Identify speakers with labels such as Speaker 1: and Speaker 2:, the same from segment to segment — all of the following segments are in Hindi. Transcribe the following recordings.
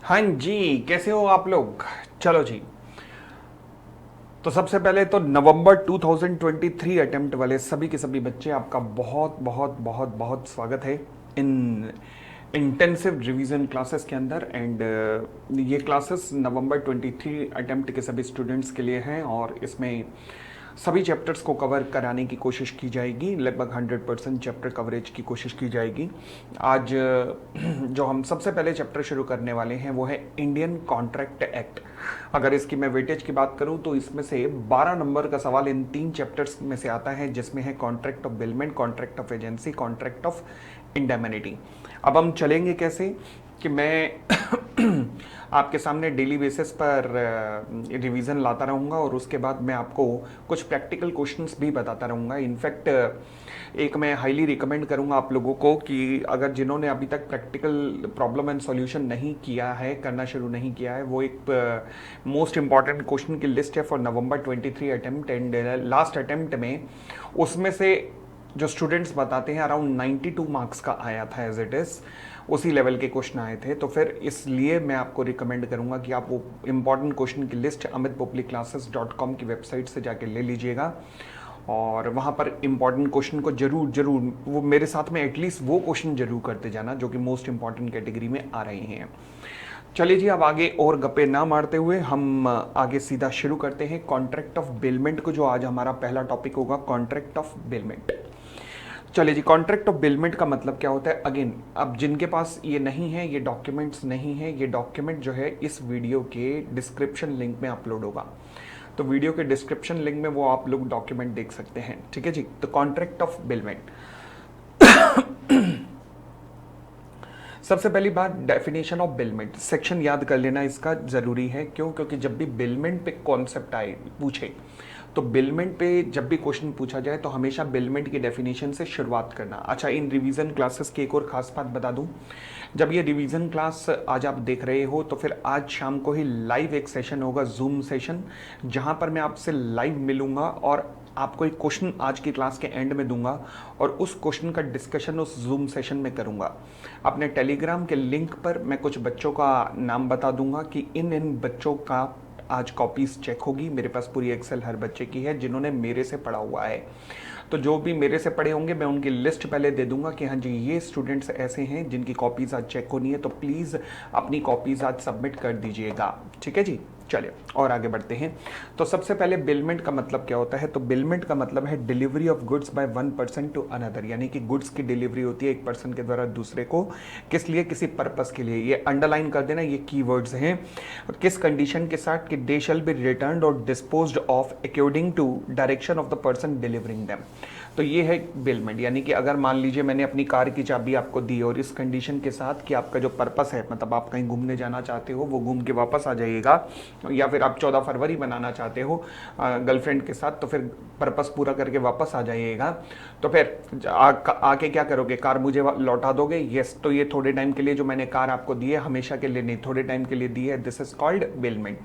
Speaker 1: हाँ जी, कैसे हो आप लोग। चलो जी। तो सबसे पहले तो नवंबर 2023 अटेम्प्ट वाले सभी के सभी बच्चे, आपका बहुत बहुत बहुत बहुत स्वागत है इन इंटेंसिव रिवीजन क्लासेस के अंदर। एंड ये क्लासेस नवंबर 23 अटेम्प्ट के सभी स्टूडेंट्स के लिए हैं और इसमें सभी चैप्टर्स को कवर कराने की कोशिश की जाएगी। लगभग 100% चैप्टर कवरेज की कोशिश की जाएगी। आज जो हम सबसे पहले चैप्टर शुरू करने वाले हैं वो है इंडियन कॉन्ट्रैक्ट एक्ट। अगर इसकी मैं वेटेज की बात करूं तो इसमें से 12 नंबर का सवाल इन 3 चैप्टर्स में से आता है, जिसमें है contract of bailment, contract of agency, contract of indemnity. अब हम चलेंगे कैसे कि मैं आपके सामने डेली बेसिस पर रिवीजन लाता रहूँगा और उसके बाद मैं आपको कुछ प्रैक्टिकल क्वेश्चंस भी बताता रहूँगा। इनफैक्ट एक मैं हाईली रिकमेंड करूँगा आप लोगों को कि अगर जिन्होंने अभी तक प्रैक्टिकल प्रॉब्लम एंड सॉल्यूशन नहीं किया है, करना शुरू नहीं किया है, वो एक मोस्ट इंपॉर्टेंट क्वेश्चन की लिस्ट है for November 23 attempt and last attempt में उसमें से जो स्टूडेंट्स बताते हैं अराउंड 92 मार्क्स का आया था एज इट इज़, उसी लेवल के क्वेश्चन आए थे। तो फिर इसलिए मैं आपको रिकमेंड करूंगा कि आप वो इंपॉर्टेंट क्वेश्चन की लिस्ट amitpopliClasses.com की वेबसाइट से जाके ले लीजिएगा और वहाँ पर इंपॉर्टेंट क्वेश्चन को जरूर जरूर वो मेरे साथ में एटलीस्ट वो क्वेश्चन जरूर करते जाना जो कि मोस्ट इंपॉर्टेंट कैटेगरी में आ रहे हैं। चलिए जी, अब आगे और गप्पे ना मारते हुए हम आगे सीधा शुरू करते हैं कॉन्ट्रैक्ट ऑफ बिलमेंट को, जो आज हमारा पहला टॉपिक होगा, कॉन्ट्रैक्ट ऑफ बिलमेंट। चलिए जी, कॉन्ट्रैक्ट ऑफ बिलमेंट का मतलब क्या होता है। अगेन, अब जिनके पास ये नहीं है, ये डॉक्यूमेंट्स नहीं है, ये डॉक्यूमेंट जो है इस वीडियो के डिस्क्रिप्शन लिंक में अपलोड होगा। तो वीडियो के डिस्क्रिप्शन लिंक में वो आप लोग डॉक्यूमेंट देख सकते हैं। ठीक है जी। तो कॉन्ट्रैक्ट ऑफ बिलमेंट, सबसे पहली बात डेफिनेशन ऑफ बिलमेंट, सेक्शन याद कर लेना इसका जरूरी है। क्यों? क्योंकि जब भी बिलमेंट पे कॉन्सेप्ट आए पूछे तो बिलमेंट पे जब भी क्वेश्चन पूछा जाए तो हमेशा बिलमेंट की डेफिनेशन से शुरुआत करना। अच्छा, इन रिवीजन क्लासेस की एक और खास बात बता दूं, जब ये रिवीजन क्लास आज आप देख रहे हो तो फिर आज शाम को ही लाइव एक सेशन होगा, जूम सेशन, जहां पर मैं आपसे लाइव मिलूंगा और आपको एक क्वेश्चन आज की क्लास के एंड में दूंगा और उस क्वेश्चन का डिस्कशन उस जूम सेशन में करूंगा। अपने टेलीग्राम के लिंक पर मैं कुछ बच्चों का नाम बता दूंगा कि इन बच्चों का आज कॉपीज चेक होगी। मेरे पास पूरी एक्सेल हर बच्चे की है जिन्होंने मेरे से पढ़ा हुआ है। तो जो भी मेरे से पढ़े होंगे मैं उनकी लिस्ट पहले दे दूंगा कि हाँ जी, ये स्टूडेंट्स ऐसे हैं जिनकी कॉपीज आज चेक होनी है, तो प्लीज़ अपनी कॉपीज आज सबमिट कर दीजिएगा। ठीक है जी। चलिए और आगे बढ़ते हैं। तो सबसे पहले बिलमेंट का मतलब क्या होता है। तो बिलमेंट का मतलब है delivery of goods by one person to another, यानी कि गुड्स की डिलीवरी होती है एक पर्सन के द्वारा दूसरे को, किस लिए? किसी पर्पस के लिए। ये अंडरलाइन कर देना, ये कीवर्ड्स हैं। किस कंडीशन के साथ? कि दे शैल बी रिटर्न्ड और disposed of according to direction of the person delivering them. तो ये है बिलमेंट, यानी कि अगर मान लीजिए मैंने अपनी कार की चाबी आपको दी और इस कंडीशन के साथ कि आपका जो पर्पस है, मतलब आप कहीं घूमने जाना चाहते हो, वो घूम के वापस आ जाइएगा, या फिर आप 14 फरवरी बनाना चाहते हो गर्लफ्रेंड के साथ, तो फिर पर्पस पूरा करके वापस आ जाइएगा। तो फिर आके क्या करोगे? कार मुझे लौटा दोगे? यस। तो ये थोड़े टाइम के लिए जो मैंने कार आपको दी है, हमेशा के लिए नहीं, थोड़े टाइम के लिए दी है। This is called bailment.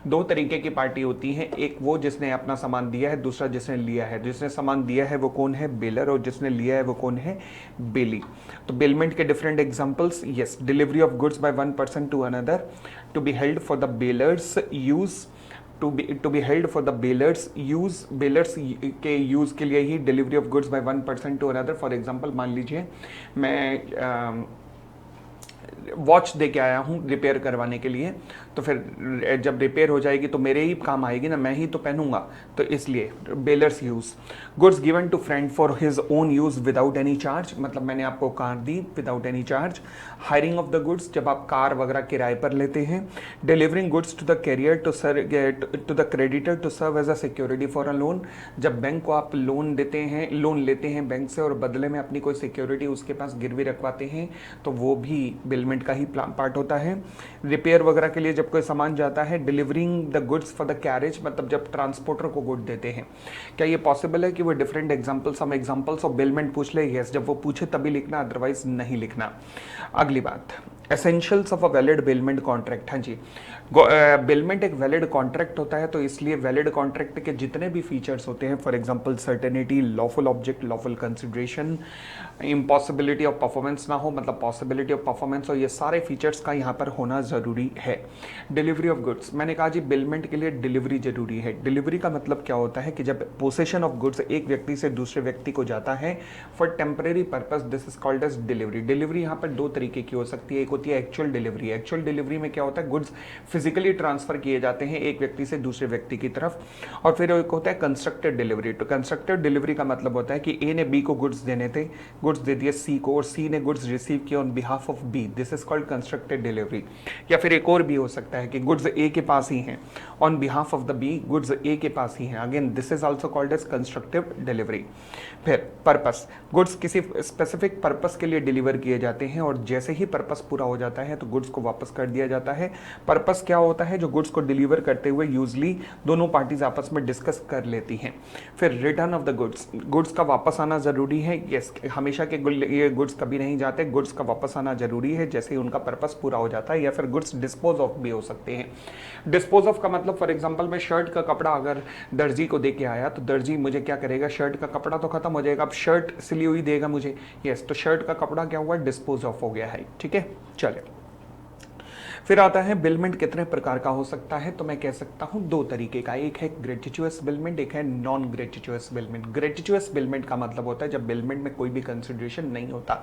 Speaker 1: दो तरीके की पार्टी होती है, एक वो जिसने अपना सामान दिया है, दूसरा जिसने लिया है। जिसने सामान दिया है वो कौन है? बेलर। और जिसने लिया है वो कौन है? बेली। तो बिलमेंट के different examples, yes, delivery of goods by one person to another, to be held for the bailor's use, to be held for the bailor's use, bailor's के यूज के लिए ही delivery of goods by one person to another. For example, मान लीजिए मैं वॉच दे के आया हूँ रिपेयर करवाने के लिए, तो फिर जब रिपेयर हो जाएगी तो मेरे ही काम आएगी ना, मैं ही तो पहनूंगा, तो इसलिए bailor's use. Goods given to friend for his own use without any charge, मतलब मैंने आपको कार दी without any charge. Hiring of the goods, जब आप कार वगैरह किराए पर लेते हैं। Delivering goods to the carrier to the creditor to serve as a security for a loan, जब बैंक को आप लोन देते हैं, लोन लेते हैं बैंक से और बदले में अपनी कोई सिक्योरिटी उसके पास गिरवी रखवाते हैं, तो वो भी बिलमेंट का ही पार्ट होता है। रिपेयर वगैरह के लिए जब कोई सामान जाता है। Delivering the goods for the carriage, मतलब जब ट्रांसपोर्टर को गुड देते हैं। क्या ये पॉसिबल है कि वो डिफरेंट एग्जांपल्स, हम एग्जांपल्स ऑफ बिलमेंट पूछ ले? यस, जब वो पूछे तभी लिखना, अदरवाइज नहीं लिखना। अगली बात, essentials of a valid bailment contract. हाँ जी, बिलमेंट एक वैलिड कॉन्ट्रैक्ट होता है, तो इसलिए वैलिड कॉन्ट्रैक्ट के जितने भी फीचर्स होते हैं, for example certainty, lawful object, lawful consideration, impossibility of performance ना हो, मतलब पॉसिबिलिटी ऑफ परफॉर्मेंस हो, ये सारे फीचर्स का यहाँ पर होना ज़रूरी है। डिलीवरी ऑफ गुड्स, मैंने कहा जी बिलमेंट के लिए डिलीवरी जरूरी है। डिलीवरी का मतलब क्या होता है कि जब पोसेशन ऑफ गुड्स एक व्यक्ति से दूसरे व्यक्ति को जाता है for temporary purpose, this is called as delivery. Delivery यहाँ पर दो तरीके की हो सकती है, एक होती है एक्चुअल डिलीवरी। एक्चुअल डिलीवरी में क्या होता है, गुड्स फिजिकली ट्रांसफर किए जाते हैं एक व्यक्ति से दूसरे व्यक्ति की तरफ। और फिर एक होता है कंस्ट्रक्टेड डिलीवरी। तो कंस्ट्रक्टेड डिलीवरी का मतलब होता है कि ए ने बी को गुड्स देने थे, गुड्स दे दिए सी को, और सी ने गुड्स रिसीव किया on behalf of B, this is called constructed delivery. या फिर एक और भी हो सकता है कि गुड्स ए के पास ही हैं, on behalf of the B goods A के पास ही हैं, again this is also called as constructive delivery. फिर पर्पस, गुड्स किसी स्पेसिफिक पर्पस के लिए डिलीवर किए जाते हैं और जैसे ही पर्पस पूरा हो जाता है तो गुड्स को वापस कर दिया जाता है। पर्पस क्या होता है, जो गुड्स को डिलीवर करते हुए यूजली दोनों पार्टीज आपस में डिस्कस कर लेती हैं। फिर return of the goods, goods का वापस आना जरूरी है। यस, हमेशा के ये गुड्स कभी नहीं जाते, गुड्स का वापस आना जरूरी है जैसे ही उनका पर्पस पूरा हो जाता है। या फिर गुड्स डिस्पोज ऑफ भी हो सकते हैं। डिस्पोज ऑफ का मतलब फॉर एग्जांपल मैं शर्ट का कपड़ा अगर दर्जी को दे के आया तो दर्जी मुझे क्या करेगा, शर्ट का कपड़ा तो खत्म हो जाएगा, अब शर्ट सिली हुई देगा मुझे। यस, तो शर्ट का कपड़ा क्या हुआ, डिस्पोज ऑफ हो गया है। ठीक है, चले। फिर आता है बिलमेंट कितने प्रकार का हो सकता है, तो मैं कह सकता हूं दो तरीके का, एक है ग्रेटिचुअस बिलमेंट, एक है नॉन ग्रेटिचुअस बिलमेंट। ग्रेटिचुअस बिलमेंट का मतलब होता है जब बिलमेंट में कोई भी कंसिडरेशन नहीं होता।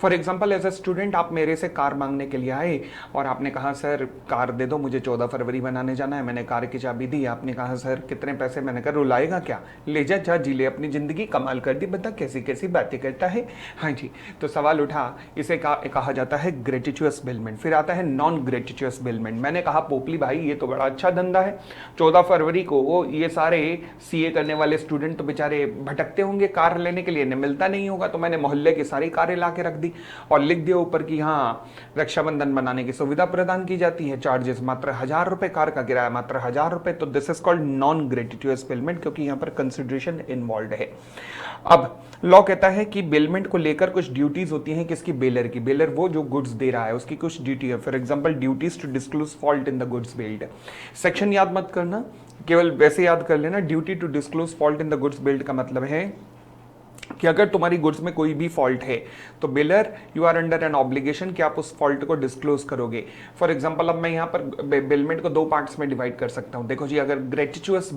Speaker 1: For example as a student आप मेरे से कार मांगने के लिए आए और आपने कहा सर कार दे दो, मुझे 14 फरवरी मनाने जाना है। मैंने कार की चाबी दी, आपने कहा सर कितने पैसे, मैंने कहा रुलाएगा क्या, ले जा, जा जी ले अपनी जिंदगी, कमाल कर दी, बता कैसी कैसी बातें करता है। हाँ जी, तो सवाल उठा, इसे कहा जाता है ग्रेटिचुअस बिलमेंट। फिर आता है नॉन ग्रेटिचुअस बिलमेंट। मैंने कहा पोपली भाई ये तो बड़ा अच्छा धंधा है, 14 फरवरी को वो ये सारे सीए करने वाले स्टूडेंट तो बेचारे भटकते होंगे कार लेने के लिए, इन्हें मिलता नहीं होगा, तो मैंने मोहल्ले की सारी कारें ला के रख दी और लिख दिया ऊपर कि हाँ रक्षाबंधन मनाने की सुविधा प्रदान की जाती है, चार्जेस मात्र 1000 रुपए, कार का किराया मात्र 1000 रुपए। तो दिस इज कॉल्ड नॉन ग्रेटिचुअस बिलमेंट, क्योंकि यहाँ पर कंसिडरेशन इन्वॉल्व है। अब लॉ कहता है कि बिलमेंट को लेकर कुछ ड्यूटीज होती हैं किसकी, बेलर की। बेलर वो जो गुड्स दे रहा है उसकी कुछ ड्यूटी है। For example duties to disclose fault in the goods bailed. Section याद मत करना, केवल वैसे याद कर लेना। Duty to disclose fault in the goods bailed का मतलब है कि अगर तुम्हारी गुड्स में कोई भी फॉल्ट है तो bailor you are under an obligation कि आप उस फॉल्ट को डिस्क्लोज करोगे। फॉर एग्जांपल अब मैं यहाँ पर बिलमेंट को दो पार्ट्स में डिवाइड कर सकता हूँ। देखो जी, अगर ग्रेटिचुअस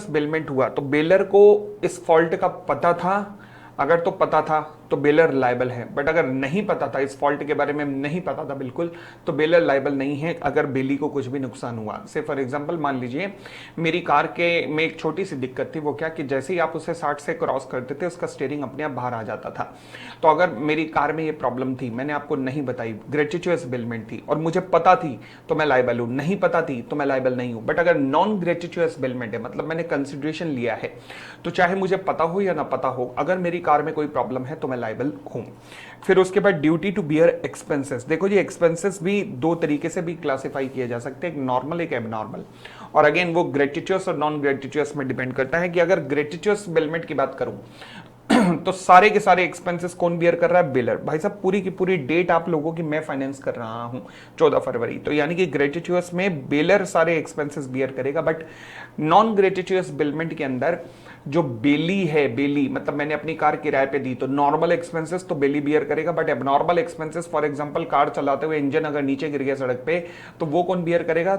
Speaker 1: बिलमेंट हुआ तो बेलर को इस फॉल्ट का पता था, अगर तो पता था तो बेलर लायबल है, बट अगर नहीं पता था, इस फॉल्ट के बारे में नहीं पता था बिल्कुल, तो बेलर लायबल नहीं है अगर बेली को कुछ भी नुकसान हुआ। से फॉर एग्जांपल मान लीजिए मेरी कार के में एक छोटी सी दिक्कत थी, वो क्या कि जैसे ही आप उसे 60 से क्रॉस करते थे उसका स्टीयरिंग अपने आप बाहर आ जाता था। तो अगर मेरी कार में ये प्रॉब्लम थी, मैंने आपको नहीं बताई, ग्रेटिचुअस बिलमेंट थी और मुझे पता थी तो मैं लायबल हूं, नहीं पता थी तो मैं लायबल नहीं हूं। बट अगर नॉन ग्रेटिचुअस बिलमेंट है, मतलब मैंने कंसिडरेशन लिया है, तो चाहे मुझे पता हो या ना पता हो, अगर मेरी कार में कोई प्रॉब्लम है तो मैं लायबल हूं। फिर उसके बाद ड्यूटी टू बियर एक्सपेंसेस। देखो जी, एक्सपेंसेस भी दो तरीके से भी क्लासिफाई किए जा सकते हैं, एक नॉर्मल एक एबनॉर्मल। और अगेन वो ग्रेटिचुअस और नॉन ग्रेटिचुअस में डिपेंड करता है कि अगर ग्रेटिचुअस बिलमेंट की बात करूं तो सारे के सारे एक्सपेंसेस कौन बियर कर रहा है, बिलर। भाई साहब पूरी की पूरी डेट आप लोगों की मैं फाइनेंस कर रहा हूं 14 फरवरी, तो यानी कि ग्रेटिचुअस में बिलर सारे एक्सपेंसेस बियर करेगा। बट नॉन ग्रेटिचुअस बिलमेंट के अंदर जो बेली है, बेली मतलब मैंने अपनी कार किराए पे दी तो नॉर्मल एक्सपेंसेस तो बेली बियर करेगा, but abnormal expenses for example car चलाते हुए इंजन अगर नीचे गिर गया सड़क पे तो वो कौन बियर करेगा,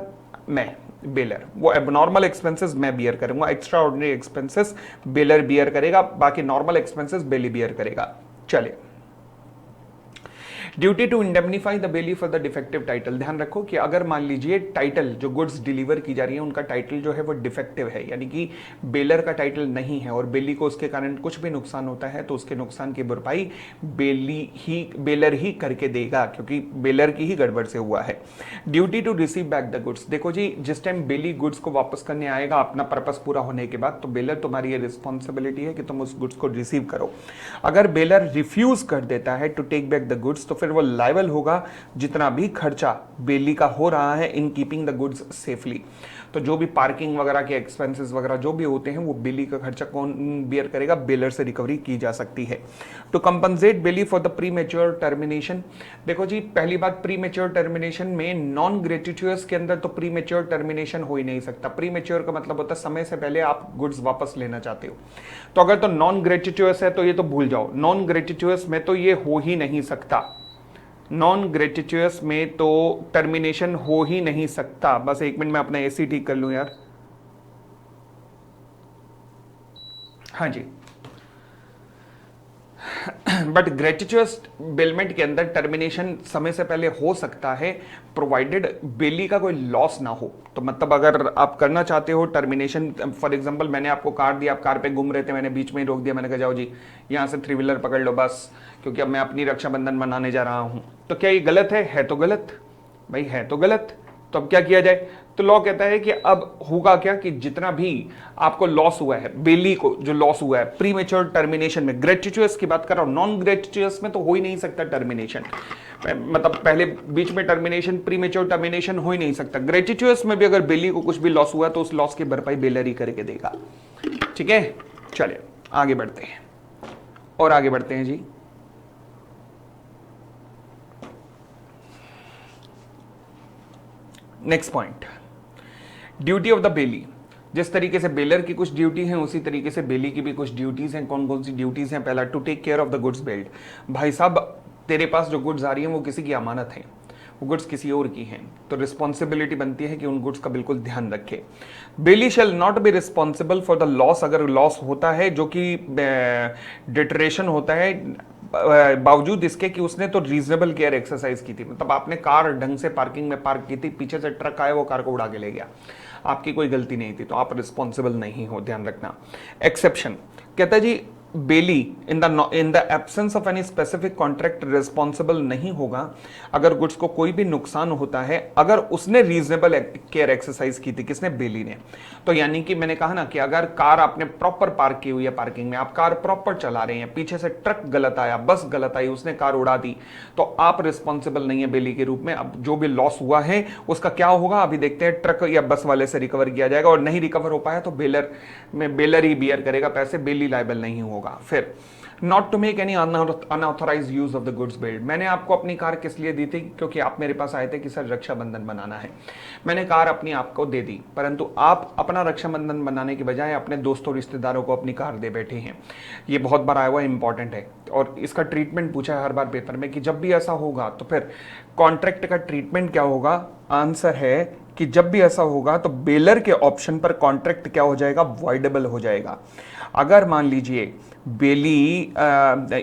Speaker 1: मैं, बेलर। वो एबनॉर्मल एक्सपेंसेस मैं बियर करूंगा, extra ordinary expenses bailor bear करेगा, बाकी नॉर्मल एक्सपेंसेस बेली बियर करेगा। चलिए, duty to indemnify the bailee for the defective title. ध्यान रखो कि अगर मान लीजिए टाइटल जो गुड्स डिलीवर की जा रही है उनका टाइटल जो है वो डिफेक्टिव है, यानी कि बेलर का टाइटल नहीं है और बेली को उसके कारण कुछ भी नुकसान होता है, तो उसके नुकसान की भरपाई बेलर ही करके देगा, क्योंकि बेलर की ही गड़बड़ से हुआ है। Duty to receive back the goods. देखो जी, जिस टाइम बेली गुड्स को वापस करने आएगा अपना पर्पस पूरा होने के बाद, तो बेलर तुम्हारी ये रिस्पॉन्सिबिलिटी है कि तुम उस गुड्स को रिसीव करो। अगर बेलर रिफ्यूज कर देता है to take back the goods तो फिर वो लायबल होगा जितना भी खर्चा बेली का हो रहा है in keeping the goods safely. तो जो भी पार्किंग वगैरह के एक्सपेंसेस वगैरह जो भी होते हैं वो बेली का खर्चा कौन बियर करेगा, बेलर से रिकवरी की जा सकती है। To compensate bailee for the premature termination. देखो जी, पहली बात, प्री मैच्योर टर्मिनेशन में नॉन ग्रेटिचुअस के अंदर तो प्री मैच्योर टर्मिनेशन हो ही नहीं सकता। प्री मैच्योर का मतलब होता है समय से पहले आप गुड्स वापस लेना चाहते हो, तो अगर तो नॉन ग्रेटिचुअस है तो ये तो भूल जाओ, नॉन ग्रेटिचुअस में तो ये हो ही नहीं सकता। नॉन ग्रेटिट्यूअस में तो टर्मिनेशन हो ही नहीं सकता। बस एक मिनट में अपना एसी ठीक कर लूं यार। हाँ जी, बट ग्रेटिट्यूअस बिलमेंट के अंदर टर्मिनेशन समय से पहले हो सकता है, प्रोवाइडेड बेली का कोई लॉस ना हो। तो मतलब अगर आप करना चाहते हो टर्मिनेशन, फॉर एग्जांपल मैंने आपको कार दिया, आप कार पे घूम रहे थे, मैंने बीच में ही रोक दिया, मैंने कहा जाओ जी यहाँ से 3 व्हीलर पकड़ लो बस, क्योंकि अब मैं अपनी रक्षाबंधन मनाने जा रहा हूं। तो क्या ये गलत है तो गलत भाई, है तो गलत। तो अब क्या किया जाए? तो लॉ कहता है कि अब होगा क्या कि जितना भी आपको लॉस हुआ है, बेली को जो लॉस हुआ है प्रीमेच्योर टर्मिनेशन में, ग्रेटिट्यूअस की बात कर रहा हूं, नॉन ग्रेटिट्यूअस में तो हो ही नहीं सकता टर्मिनेशन, मतलब पहले बीच में टर्मिनेशन, प्रीमेच्योर टर्मिनेशन हो ही नहीं सकता। ग्रेटिट्यूअस में भी अगर बेली को कुछ भी लॉस हुआ तो उस लॉस की भरपाई बेलर ही करके देगा। ठीक है, चलिए आगे बढ़ते हैं और आगे बढ़ते हैं जी। Next point, duty of the bailee. जिस तरीके से बेलर की कुछ ड्यूटी है उसी तरीके से बेली की भी कुछ ड्यूटीज हैं। कौन कौन सी ड्यूटीज हैं? पहला, to take care of the goods bailed. भाई साहब तेरे पास जो गुड्स आ रही हैं वो किसी की अमानत है, वो गुड्स किसी और की हैं, तो रिस्पॉन्सिबिलिटी बनती है कि उन गुड्स का बिल्कुल ध्यान रखे। Bailee shall not be responsible for the loss. अगर लॉस होता है जो कि डिटरेशन होता है, बावजूद इसके कि उसने तो रीजनेबल केयर एक्सरसाइज की थी, मतलब आपने कार ढंग से पार्किंग में पार्क की थी, पीछे से ट्रक आया वो कार को उड़ा के ले गया, आपकी कोई गलती नहीं थी, तो आप रिस्पॉन्सिबल नहीं हो, ध्यान रखना। एक्सेप्शन कहता है जी bailee in the absence of any specific contract responsible नहीं होगा अगर गुड्स को कोई भी नुकसान होता है, अगर उसने रीजनेबल केयर एक्सरसाइज की थी, किसने? बेली ने। तो यानी कि मैंने कहा ना कि अगर कार आपने प्रॉपर पार्क की हुई है, पार्किंग में आप कार प्रॉपर चला रहे हैं, पीछे से ट्रक गलत आया, बस गलत आई, उसने कार उड़ा दी, तो आप रिस्पॉन्सिबल नहीं है बेली के रूप में। अब जो भी लॉस हुआ है उसका क्या होगा अभी देखते हैं, ट्रक या बस वाले से रिकवर किया जाएगा, और नहीं रिकवर हो पाया तो बेलर ही बियर करेगा पैसे, बेली लायबल नहीं होगा। फिर not to make any unauthorised use of the goods bailed. मैंने आपको अपनी कार किस लिए दी थी? क्योंकि आप मेरे पास आए थे कि सर रक्षाबंधन बनाना है, मैंने कार अपनी आपको दे दी, परंतु आप अपना रक्षाबंधन बनाने की बजाय अपने दोस्तों रिश्तेदारों को अपनी कार दे बैठे हैं। ये बहुत बार आया हुआ इंपॉर्टेंट है, और इसका ट्रीटमेंट पूछा है हर बार पेपर में कि जब भी ऐसा होगा तो फिर कॉन्ट्रैक्ट का ट्रीटमेंट क्या होगा? आंसर है कि जब भी ऐसा होगा तो बेलर के ऑप्शन पर कॉन्ट्रैक्ट क्या हो जाएगा? वॉइडेबल हो जाएगा। अगर मान लीजिए बेली,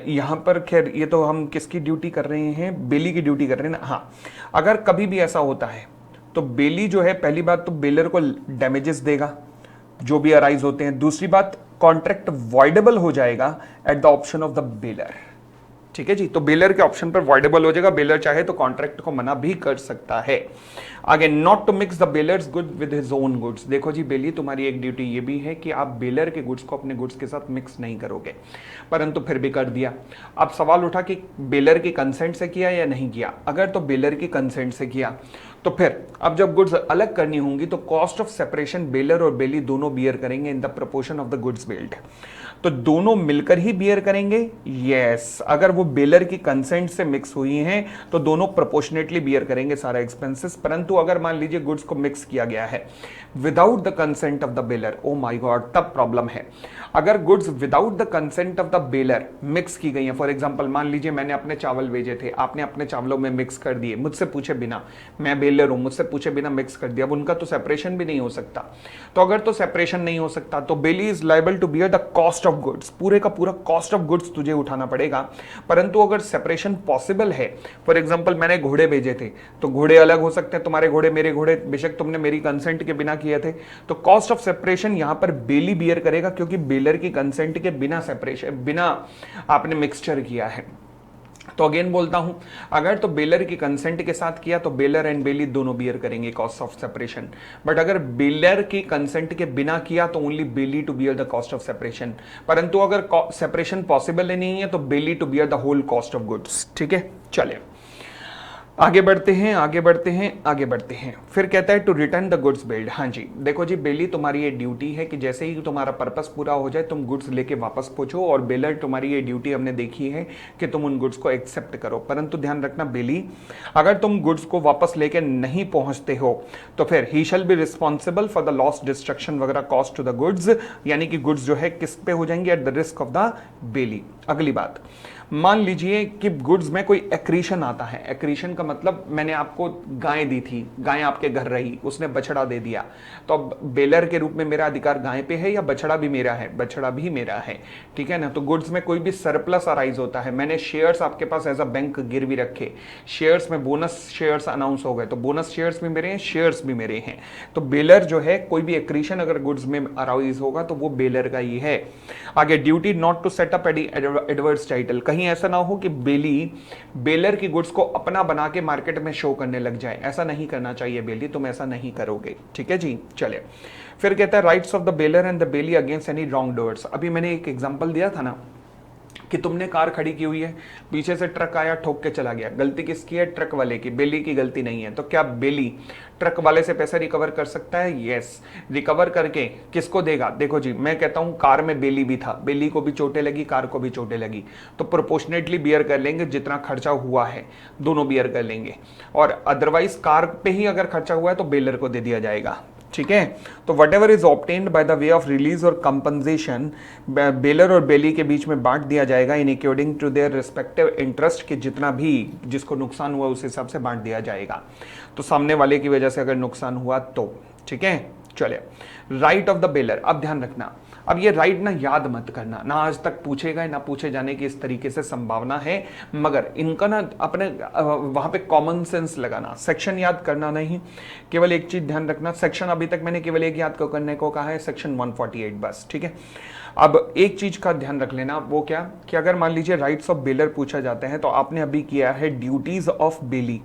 Speaker 1: यहां पर खैर ये तो हम किसकी ड्यूटी कर रहे हैं? बेली की ड्यूटी कर रहे हैं ना। हाँ, अगर कभी भी ऐसा होता है तो बेली जो है, पहली बात तो बेलर को डैमेजेस देगा जो भी अराइज होते हैं, दूसरी बात कॉन्ट्रैक्ट वॉइडेबल हो जाएगा at the option of the baler. ठीक है जी, तो बेलर के ऑप्शन पर वॉइडेबल हो जाएगा, बेलर चाहे तो कॉन्ट्रैक्ट को मना भी कर सकता है। आगे, not to mix the bailor's good with his own goods. देखो जी बेली, तुम्हारी एक ड्यूटी ये भी है कि आप बेलर के गुड्स को अपने गुड्स के साथ मिक्स नहीं करोगे, परंतु फिर भी कर दिया। अब सवाल उठा कि बेलर की कंसेंट से किया या नहीं किया। अगर तो बेलर की कंसेंट से किया तो फिर अब जब गुड्स अलग करनी होंगी तो कॉस्ट ऑफ सेपरेशन बेलर और बेली दोनों बियर करेंगे in the proportion of the goods build. तो दोनों मिलकर ही बियर करेंगे। यस, अगर वो बेलर की कंसेंट से मिक्स हुई हैं तो दोनों प्रोपोर्शनेटली बियर करेंगे सारा एक्सपेंसेस। परंतु अगर मान लीजिए गुड्स को मिक्स किया गया है without the consent of the baler, oh my God, तब प्रॉब्लम है। अगर goods without the consent of the baler mix की गई है, फॉर एग्जांपल मान लीजिए मैंने अपने चावल भेजे थे, आपने अपने चावलों में मिक्स कर दिए, मुझसे पूछे बिना, मैं बेलर हूं, मुझसे पूछे बिना मिक्स कर दिया, अब उनका तो सेपरेशन भी नहीं हो सकता। तो अगर तो सेपरेशन नहीं हो सकता तो bailee is liable to bear the cost of goods, पूरे का पूरा कॉस्ट ऑफ गुड्स तुझे उठाना पड़ेगा। परंतु अगर सेपरेशन पॉसिबल है, फॉर एग्जांपल मैंने घोड़े भेजे थे, तो घोड़े अलग हो सकते हैं, तुम्हारे घोड़े मेरे घोड़े, बेशक तुमने मेरी कंसेंट के बिना किए थे, तो कॉस्ट ऑफ सेपरेशन यहां पर बेली बियर करेगा, क्योंकि बेलर की कंसेंट के बिना सेपरेशन, बिना आपने मिक्सचर किया है। तो अगेन बोलता हूं, अगर तो बेलर की कंसेंट के साथ किया तो बेलर एंड बेली दोनों बियर करेंगे कॉस्ट ऑफ सेपरेशन। बट अगर बेलर की कंसेंट के बिना किया तो only bailee to bear the cost of separation. परंतु अगर सेपरेशन पॉसिबल नहीं है तो bailee to bear the whole cost of goods. ठीक है, चलिए आगे बढ़ते हैं, आगे बढ़ते हैं, आगे बढ़ते हैं। फिर कहता है to return the goods bailed. हाँ जी, देखो जी बेली, तुम्हारी ये ड्यूटी है कि जैसे ही तुम्हारा पर्पस पूरा हो जाए तुम गुड्स लेके वापस पहुंचो, और बेलर तुम्हारी ये ड्यूटी हमने देखी है कि तुम उन गुड्स को एक्सेप्ट करो। परंतु ध्यान रखना बेली, अगर तुम गुड्स को वापस लेके नहीं पहुंचते हो तो फिर he shall be responsible for the loss, destruction वगैरह कॉस्ट टू द गुड्स, यानी कि गुड्स जो है किस पे हो जाएंगे? At the risk of the bailee. अगली बात, मान लीजिए कि गुड्स में कोई एक्रीशन आता है। एक्रीशन का मतलब मैंने आपको गाय दी थी, गाय आपके घर रही, उसने बछड़ा दे दिया, तो अब बेलर के रूप में मेरा अधिकार गाय पे है या बछड़ा भी मेरा है? बछड़ा भी मेरा है, ठीक है ना। तो गुड्स में कोई भी सरप्लस अराइज होता है, मैंने शेयर्स आपके पास एज अ बैंक गिरवी रखे, शेयर्स में बोनस शेयर्स अनाउंस हो गए, तो बोनस शेयर्स भी मेरे हैं, शेयर्स भी मेरे हैं। तो बेलर जो है, कोई भी एक्रीशन अगर गुड्स में अराइज होगा तो वो बेलर का ही है। आगे, duty not to set up adverse title. कहीं ऐसा ना हो कि बेलर की गुड्स को अपना बना के मार्केट में शो करने लग जाए, ऐसा नहीं करना चाहिए बेली, तुम ऐसा नहीं करोगे, ठीक है जी। चले, फिर कहता है rights of the bailor and the bailee against any wrongdoers. अभी मैंने एक एग्जांपल दिया था ना कि तुमने कार खड़ी की हुई है, पीछे से ट्रक आया, ठोक के चला गया, गलती किसकी है? ट्रक वाले की, बेली की गलती नहीं है। तो क्या बेली ट्रक वाले से पैसे रिकवर कर सकता है? यस। रिकवर करके किसको देगा? देखो जी, मैं कहता हूं कार में बेली भी था, बेली को भी चोटें लगी, कार को भी चोटें लगी, तो प्रोपोर्शनेटली बियर कर लेंगे, जितना खर्चा हुआ है दोनों बियर कर लेंगे। और अदरवाइज कार पे ही अगर खर्चा हुआ है तो बेलर को दे दिया जाएगा, ठीक है। तो whatever is obtained by the way of release और कंपनसेशन, बेलर और बेली के बीच में बांट दिया जाएगा in according to their respective interest, कि जितना भी जिसको नुकसान हुआ उस हिसाब से बांट दिया जाएगा। तो सामने वाले की वजह से अगर नुकसान हुआ तो, ठीक है। चलिए, राइट ऑफ द बेलर। अब ध्यान रखना, अब ये राइट ना याद मत करना, ना आज तक पूछे गए ना पूछे जाने की इस तरीके से संभावना है, मगर इनका ना अपने वहां पे कॉमन सेंस लगाना, सेक्शन याद करना नहीं। केवल एक चीज ध्यान रखना, सेक्शन अभी तक मैंने केवल एक याद करने को कहा है, सेक्शन 148 बस, ठीक है। अब एक चीज का ध्यान रख लेना, वो क्या कि अगर मान लीजिए राइट्स ऑफ बेलर पूछा जाता है तो आपने अभी किया है ड्यूटीज ऑफ बेली,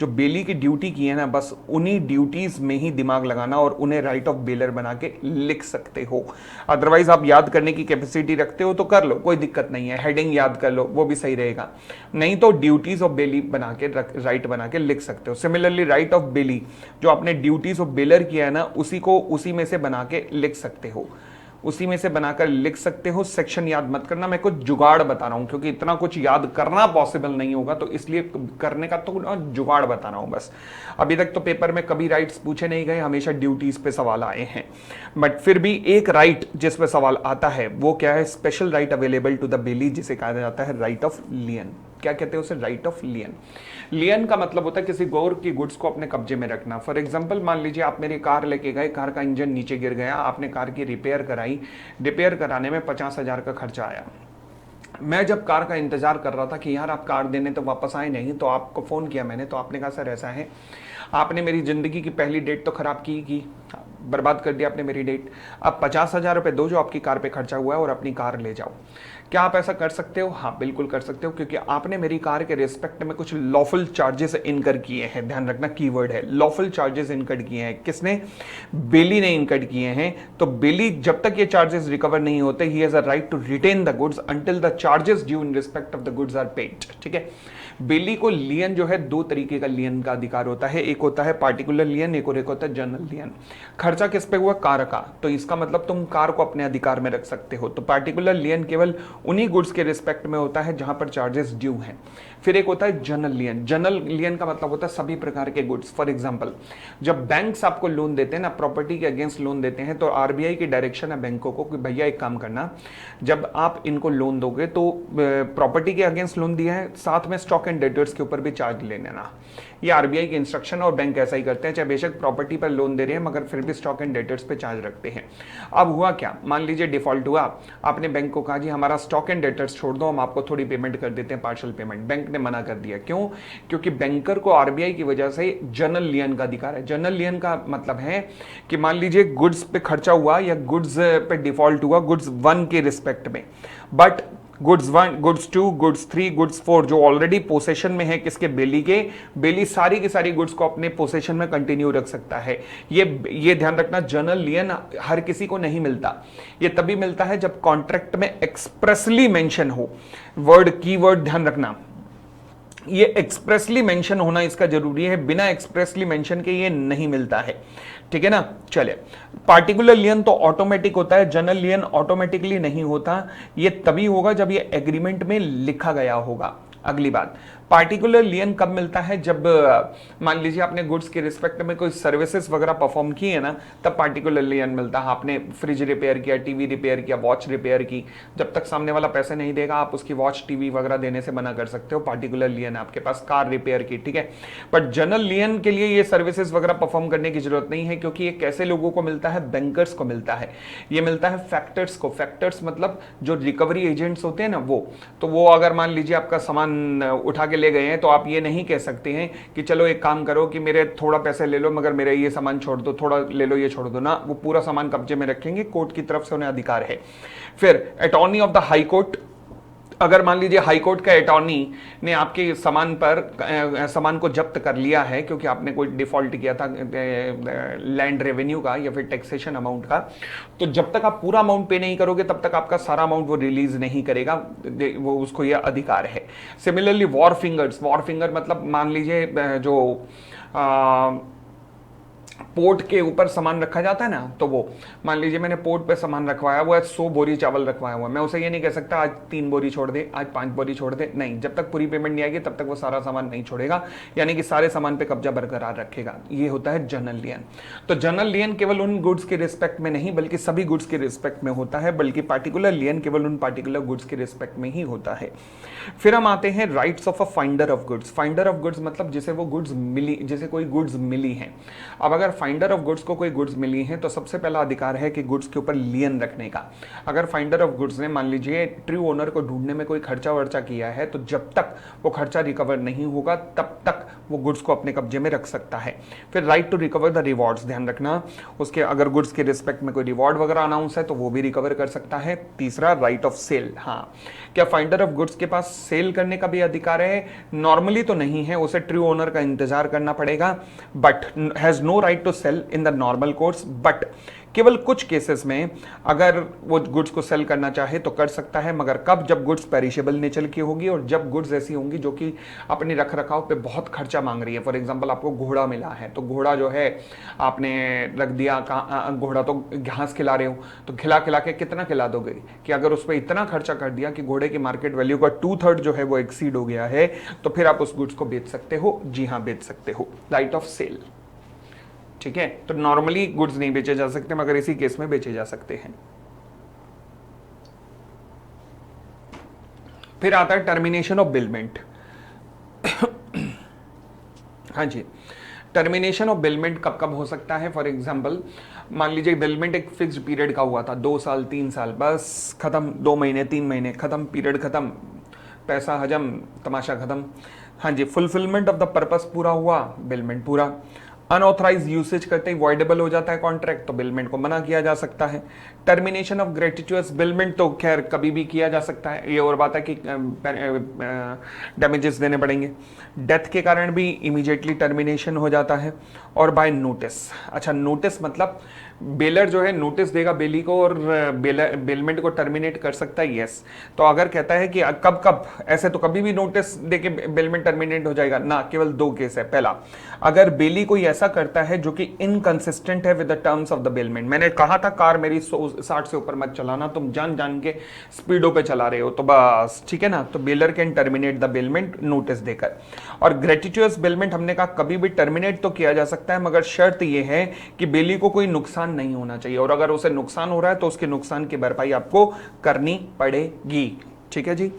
Speaker 1: जो बेली की ड्यूटी की है ना, बस उन्हीं ड्यूटीज में ही दिमाग लगाना और उन्हें राइट ऑफ बेलर बना के लिख सकते हो। अदरवाइज आप याद करने की कैपेसिटी रखते हो तो कर लो, कोई दिक्कत नहीं है, हेडिंग याद कर लो, वो भी सही रहेगा। नहीं तो ड्यूटीज ऑफ बेली बना के राइट बना के लिख सकते हो। सिमिलरली राइट ऑफ बेली, जो आपने ड्यूटीज ऑफ बेलर किया है ना, उसी को उसी में से बना के लिख सकते हो, उसी में से बनाकर लिख सकते हो। सेक्शन याद मत करना, मैं कुछ जुगाड़ बता रहा हूं, क्योंकि इतना कुछ याद करना पॉसिबल नहीं होगा, तो इसलिए करने का तो जुगाड़ बता रहा हूं बस। अभी तक तो पेपर में कभी राइट्स पूछे नहीं गए, हमेशा ड्यूटीज पे सवाल आए हैं, बट फिर भी एक राइट जिस पे सवाल आता है वो क्या है? Special right available to the bailee, जिसे कहा जाता है राइट ऑफ लियन। क्या कहते हैं उसे? Right of लियन। लियन का मतलब होता है किसी गौर की गुड्स को अपने कब्जे में रखना। फॉर एग्जांपल, मान लीजिए आप मेरी कार लेके गए, कार का इंजन नीचे गिर गया, आपने कार की रिपेयर कराई, रिपेयर कराने में 50,000 का खर्चा आया। मैं जब कार का इंतजार कर रहा था कि यार आप कार देने तो वापस आए नहीं, तो आपको फोन किया मैंने, तो आपने कहा सर ऐसा है, आपने मेरी जिंदगी की पहली डेट तो खराब की, बर्बाद कर दिया आपने मेरी डेट, अब 50,000 रुपए दो जो आपकी कार पे खर्चा हुआ है और अपनी कार ले जाओ। क्या आप ऐसा कर सकते हो? हाँ बिल्कुल कर सकते हो, क्योंकि आपने मेरी कार के रिस्पेक्ट में कुछ लॉफुल चार्जेस इनकर किए हैं। ध्यान रखना, कीवर्ड है लॉफुल चार्जेस इनकर किए हैं। किसने? बेली ने इनकर किए हैं। तो बेली जब तक ये चार्जेस रिकवर नहीं होते, he has a right to retain the goods until the charges due in respect of the goods are paid, ठीक है। बेली को लियन जो है, दो तरीके का लियन का अधिकार होता है, एक होता है पार्टिकुलर लियन, एक और एक होता है जनरल लियन। खर्चा किस पे हुआ? कार का, तो इसका मतलब तुम कार को अपने अधिकार में रख सकते हो। तो पार्टिकुलर लियन केवल उन्हीं गुड्स के रिस्पेक्ट में होता है जहां पर चार्जेस ड्यू हैं। फिर एक होता है जनरल लियन। जनरल लियन का मतलब होता है सभी प्रकार के गुड्स। फॉर एग्जांपल, जब बैंक्स आपको लोन देते हैं ना, प्रॉपर्टी के अगेंस्ट लोन देते हैं, तो आरबीआई की डायरेक्शन है बैंकों को कि भैया एक काम करना, जब आप इनको लोन दोगे तो प्रॉपर्टी के अगेंस्ट लोन दिया है, साथ में स्टॉक एंड डेटर्स के ऊपर भी चार्ज ले लेना। ये आरबीआई की इंस्ट्रक्शन, और बैंक ऐसा ही करते हैं, चाहे बेशक प्रॉपर्टी पर लोन दे रहे हैं मगर फिर भी स्टॉक एंड डेटर्स पे चार्ज रखते हैं। अब हुआ क्या? मान लीजिए डिफॉल्ट हुआ, आपने बैंक को कहा जी हमारा स्टॉक एंड डेटर्स छोड़ दो, हम आपको थोड़ी पेमेंट कर देते हैं, पार्शियल पेमेंट। बैंक ने मना कर दिया। क्यों? क्योंकि बैंकर को आरबीआई की वजह से जनरल लियन का अधिकार है। जनरल लियन का मतलब है कि मान लीजिए गुड्स पे खर्चा हुआ या गुड्स पे डिफॉल्ट हुआ गुड्स 1 के रिस्पेक्ट में, but goods 1, goods 2, goods 3, goods 4 जो ऑलरेडी पोसेशन में है किसके? बेली के। बेली सारी की सारी गुड्स को अपने पोसेशन में कंटिन्यू रख सकता है। ये ध्यान रखना, जनरल लियन हर किसी को नहीं मिलता। ये तभी मिलता है जब कॉन्ट्रैक्ट में एक्सप्रेसली मेंशन हो। वर्ड, कीवर्ड ध्यान रखना, ये एक्सप्रेसली मेंशन होना इसका जरूरी है, बिना एक्सप्रेसली मेंशन के ये नहीं मिलता है, ठीक है ना। चले, पार्टिकुलर लियन तो ऑटोमेटिक होता है, जनरल लियन ऑटोमेटिकली नहीं होता। ये तभी होगा जब ये एग्रीमेंट में लिखा गया होगा। अगली बात, पार्टिकुलर लियन कब मिलता है? जब मान लीजिए आपने गुड्स के रिस्पेक्ट में कोई सर्विसेज वगैरह परफॉर्म की है ना, तब पार्टिकुलर लियन मिलता है। आपने फ्रिज रिपेयर किया, टीवी रिपेयर किया, वॉच रिपेयर की, जब तक सामने वाला पैसे नहीं देगा आप उसकी वॉच टीवी वगैरह देने से मना कर सकते हो, पार्टिकुलर लियन आपके पास। कार रिपेयर की, ठीक है। बट जनरल लियन के लिए ये सर्विसेज वगैरह परफॉर्म करने की जरूरत नहीं है, क्योंकि ये कैसे लोगों को मिलता है? बैंकर्स को मिलता है। ये मिलता है फैक्टर्स को। फैक्टर्स मतलब जो रिकवरी एजेंट्स होते हैं ना, वो तो वो अगर मान लीजिए आपका सामान उठा के ले गए हैं, तो आप ये नहीं कह सकते हैं कि चलो एक काम करो कि मेरे थोड़ा पैसे ले लो मगर मेरा ये सामान छोड़ दो, थोड़ा ले लो ये छोड़ दो ना, वो पूरा सामान कब्जे में रखेंगे, कोर्ट की तरफ से उन्हें अधिकार है। फिर attorney of the high court, अगर मान लीजिए हाई कोर्ट का अटॉर्नी ने आपके सामान को जब्त कर लिया है क्योंकि आपने कोई डिफॉल्ट किया था लैंड रेवेन्यू का या फिर टैक्सेशन अमाउंट का, तो जब तक आप पूरा अमाउंट पे नहीं करोगे तब तक आपका सारा अमाउंट वो रिलीज नहीं करेगा, वो उसको यह अधिकार है। Similarly war fingers, war finger मतलब मान लीजिए जो पोर्ट के ऊपर सामान रखा जाता है ना, तो वो मान लीजिए मैंने पोर्ट पे सामान रखवाया हुआ है, 100 बोरी चावल रखवाया हुआ है, मैं उसे ये नहीं कह सकता आज 3 बोरी छोड़ दे, आज 5 बोरी छोड़ दे, नहीं, जब तक पूरी पेमेंट नहीं आएगी तब तक वो सारा सामान नहीं छोड़ेगा, यानी कि सारे सामान पे कब्जा बरकरार रखेगा। ये होता है जनरल लियन। तो जनरल लियन केवल उन गुड्स के रिस्पेक्ट में नहीं बल्कि सभी गुड्स के रिस्पेक्ट में होता है, बल्कि पार्टिकुलर लियन केवल उन पार्टिकुलर गुड्स के रिस्पेक्ट में ही होता है। फिर हम आते हैं rights of a finder of goods. Finder of goods मतलब जिसे वो गुड्स मिली, जिसे कोई गुड्स मिली है। अब अगर फाइंडर ऑफ गुड्स को कोई गुड्स मिली है तो सबसे पहला अधिकार है कि गुड्स के ऊपर लियन रखने का। अगर फाइंडर ऑफ गुड्स ने मान लीजिए ट्रू ओनर को ढूंढने में कोई खर्चा वर्चा किया है, तो जब तक वो खर्चा रिकवर नहीं होगा तब तक वो गुड्स को अपने कब्जे में रख सकता है। फिर right to recover the rewards, ध्यान रखना, उसके अगर गुड्स के रिस्पेक्ट में कोई रिवॉर्ड वगैरह अनाउंस है तो वो भी रिकवर कर सकता है। तीसरा राइट ऑफ सेल, हाँ, क्या फाइंडर ऑफ गुड्स के पास सेल करने का भी अधिकार है? नॉर्मली तो नहीं है, उसे ट्रू ओनर का इंतजार करना पड़ेगा, but has no right to sell in the normal course. But केवल कुछ केसेस में अगर वो गुड्स को सेल करना चाहे तो कर सकता है, मगर कब? जब गुड्स पेरिशेबल नेचर की होगी और जब गुड्स ऐसी होंगी जो कि अपने रख रखाव पे बहुत खर्चा मांग रही है। फॉर एग्जांपल आपको घोड़ा मिला है, तो घोड़ा जो है आपने रख दिया, घोड़ा तो घास खिला रहे हो, तो खिला खिला के कितना खिला दोगे कि अगर उस पर इतना खर्चा कर दिया कि घोड़े की मार्केट वैल्यू का 2/3 जो है वो एक्सीड हो गया है, तो फिर आप उस गुड्स को बेच सकते हो। जी हाँ, बेच सकते हो, राइट ऑफ सेल। ठीक है, तो नॉर्मली गुड्स नहीं बेचे जा सकते मगर इसी केस में बेचे जा सकते हैं। फिर आता है टर्मिनेशन ऑफ बिलमेंट। हाँ जी, टर्मिनेशन ऑफ बिलमेंट कब कब हो सकता है? फॉर एग्जांपल मान लीजिए बिलमेंट एक फिक्स्ड पीरियड का हुआ था, 2 साल 3 साल, बस खत्म, 2 महीने 3 महीने खत्म, पीरियड खत्म, पैसा हजम, तमाशा खत्म। हाँ जी, फुलफिलमेंट ऑफ द पर्पस पूरा हुआ, बिलमेंट पूरा। अनऑथराइज यूसेज करते ही वॉइडेबल हो जाता है कॉन्ट्रैक्ट, तो बिलमेंट को मना किया जा सकता है। टर्मिनेशन ऑफ ग्रेटिट्यूअस बिलमेंट तो खैर कभी भी किया जा सकता है, ये और बात है कि डैमेजेस देने पड़ेंगे। डेथ के कारण भी इमीडिएटली टर्मिनेशन हो जाता है। और बाय नोटिस, अच्छा नोटिस मतलब बेलर जो है नोटिस देगा बेली को और बेलमेंट को टर्मिनेट कर सकता है। यस, तो अगर कहता है कि कब कब, ऐसे तो कभी भी नोटिस देके बेलमेंट टर्मिनेट हो जाएगा ना, केवल 2 केस है। पहला, अगर बेली कोई ऐसा करता है जो कि इनकंसिस्टेंट है with the terms of the bailment. मैंने कहा था कार मेरी 60 से ऊपर मत चलाना, तुम जान जान के स्पीडों पे चला रहे हो, तो बस ठीक है ना, तो baler can terminate the bailment notice देकर। और ग्रेटिट्यूअस बेलमेंट हमने कहा कभी भी टर्मिनेट तो किया जा सकता है, मगर शर्त यह है कि बेली को कोई नुकसान नहीं होना चाहिए, और अगर उसे नुकसान हो रहा है तो उसके नुकसान की भरपाई आपको करनी पड़ेगी। ठीक है जी,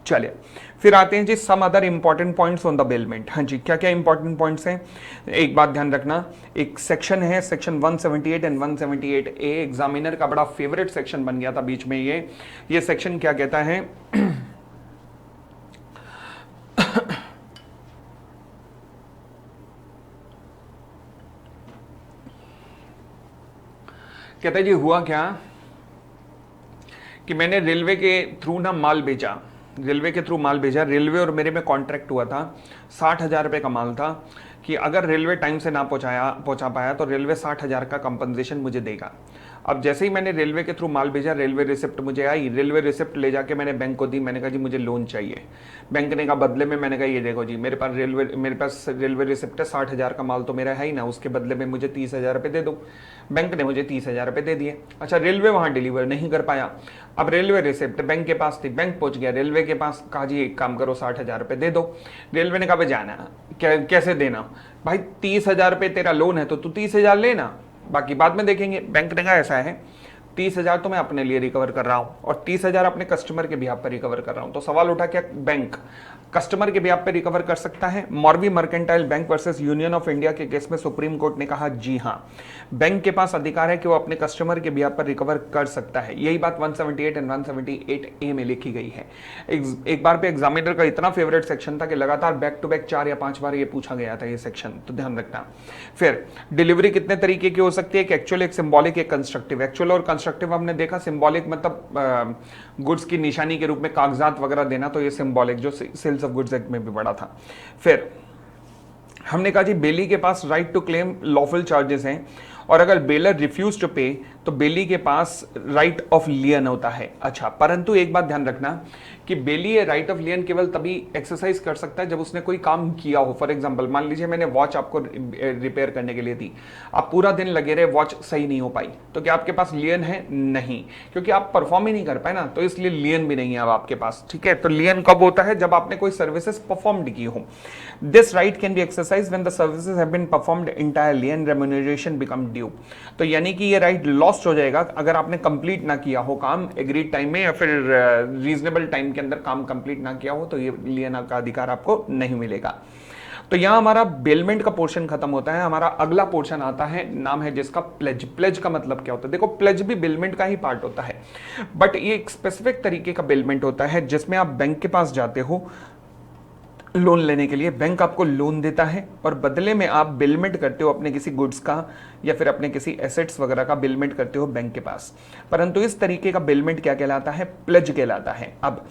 Speaker 1: चलिए फिर आते हैं जी some other important points on the bailment. हाँ जी, क्या क्या इंपॉर्टेंट पॉइंट्स हैं? एक बात ध्यान रखना, एक सेक्शन है सेक्शन 178 एंड 178 ए, एग्जामिनर का बड़ा फेवरेट सेक्शन बन गया था बीच में। ये सेक्शन क्या कहता है? कहता है जी हुआ क्या कि मैंने रेलवे के थ्रू ना माल बेचा, रेलवे के थ्रू माल भेजा, रेलवे और मेरे में कॉन्ट्रैक्ट हुआ था, 60,000 रुपये का माल था कि अगर रेलवे टाइम से ना पहुंचा पाया तो रेलवे 60,000 का कंपनसेशन मुझे देगा। अब जैसे ही मैंने रेलवे के थ्रू माल भेजा, रेलवे रिसिप्ट मुझे आई, रेलवे रिसिप्ट ले जाके मैंने बैंक को दी, मैंने कहा जी मुझे लोन चाहिए। बैंक ने कहा बदले में, मैंने कहा ये देखो जी मेरे पास रेलवे रिसिप्ट है, 60,000 का माल तो मेरा है ही ना, उसके बदले में मुझे 30,000 रुपये दे दो। बैंक ने मुझे 30,000 रुपये दे दिए। अच्छा, रेलवे वहाँ डिलीवर नहीं कर पाया। अब रेलवे रिसिप्ट बैंक के पास थी, बैंक पहुंच गया रेलवे के पास, कहा जी एक काम करो 60,000 रुपये दे दो। रेलवे ने कहा भाई जाना, कैसे देना भाई, 30,000 रुपये तेरा लोन है तो तू 30,000 लेना, बाकी बाद में देखेंगे। बैंक ने कहा ऐसा है 30,000 तो मैं अपने लिए रिकवर कर रहा हूं और 30,000 अपने कस्टमर के बिहाफ पर रिकवर कर रहा हूं। तो सवाल उठा, क्या बैंक कस्टमर के बिहाफ पर रिकवर कर सकता है? Moby mercantile bank versus union of India के केस में सुप्रीम कोर्ट ने कहा जी हां, बैंक के पास अधिकार है कि वो अपने कस्टमर के बिहाफ पर रिकवर कर सकता है। यही बात 178 एंड 178A में लिखी गई है। एक बार पे एग्जामिनर का इतना फेवरेट सेक्शन था कि लगातार बैक टू बैक 4 या 5 बार ये पूछा गया था ये सेक्शन, तो ध्यान रखना। फिर डिलीवरी कितने तरीके की हो सकती है? एक एक्चुअल, एक सिंबॉलिक, एक कंस्ट्रक्टिव। एक्चुअल और कंस्ट्रक्टिव हमने देखा, सिंबॉलिक मतलब गुड्स की निशानी के रूप में कागजात वगैरह देना, तो ये सिंबॉलिक जो सेल्स ऑफ गुड्स एक्ट में भी बड़ा था। फिर हमने कहा जी बेली के पास right to claim lawful charges हैं, और अगर बेलर रिफ्यूज टू पे तो बेली के पास राइट ऑफ लियन होता है। अच्छा, परंतु एक बात ध्यान रखना कि बेली ये राइट ऑफ लियन केवल तभी एक्सरसाइज कर सकता है जब उसने कोई काम किया हो। फॉर एग्जांपल, मान लीजिए मैंने वॉच आपको रिपेयर करने के लिए दी, आप पूरा दिन लगे रहे, वॉच सही नहीं हो पाई, तो क्या आपके पास लियन है? नहीं, क्योंकि आप परफॉर्म ही नहीं कर पाए ना, तो इसलिए लियन भी नहीं है अब आपके पास। ठीक है, तो लियन कब होता है? जब आपने कोई सर्विसेज परफॉर्म्ड की हो। This right can be exercise when the services have been performed entirely and remuneration become due. तो यानी कि ये राइट लॉस्ट हो जाएगा अगर आपने कंप्लीट ना किया हो काम एग्रीड टाइम में, या फिर रीजनेबल टाइम के अंदर काम कंप्लीट ना किया हो, तो ये लियन का अधिकार आपको नहीं मिलेगा। तो यहां हमारा बेलमेंट का पोर्शन खत्म होता है। हमारा अगला पोर्शन आता है, नाम है जिसका प्लेज। प्लेज का मतलब क्या होता है? देखो, प्लेज भी बेलमेंट का ही पार्ट होता है, बट ये एक स्पेसिफिक तरीके का बेलमेंट होता है जिसमें आप बैंक के पास जाते हो लोन लेने के लिए, बैंक आपको लोन देता है और बदले में आप बिलमेंट करते हो अपने किसी गुड्स का या फिर अपने किसी एसेट्स वगैरह का बिलमेंट करते हो बैंक के पास। परंतु इस तरीके का बिलमेंट क्या कहलाता है? प्लेज कहलाता है। अब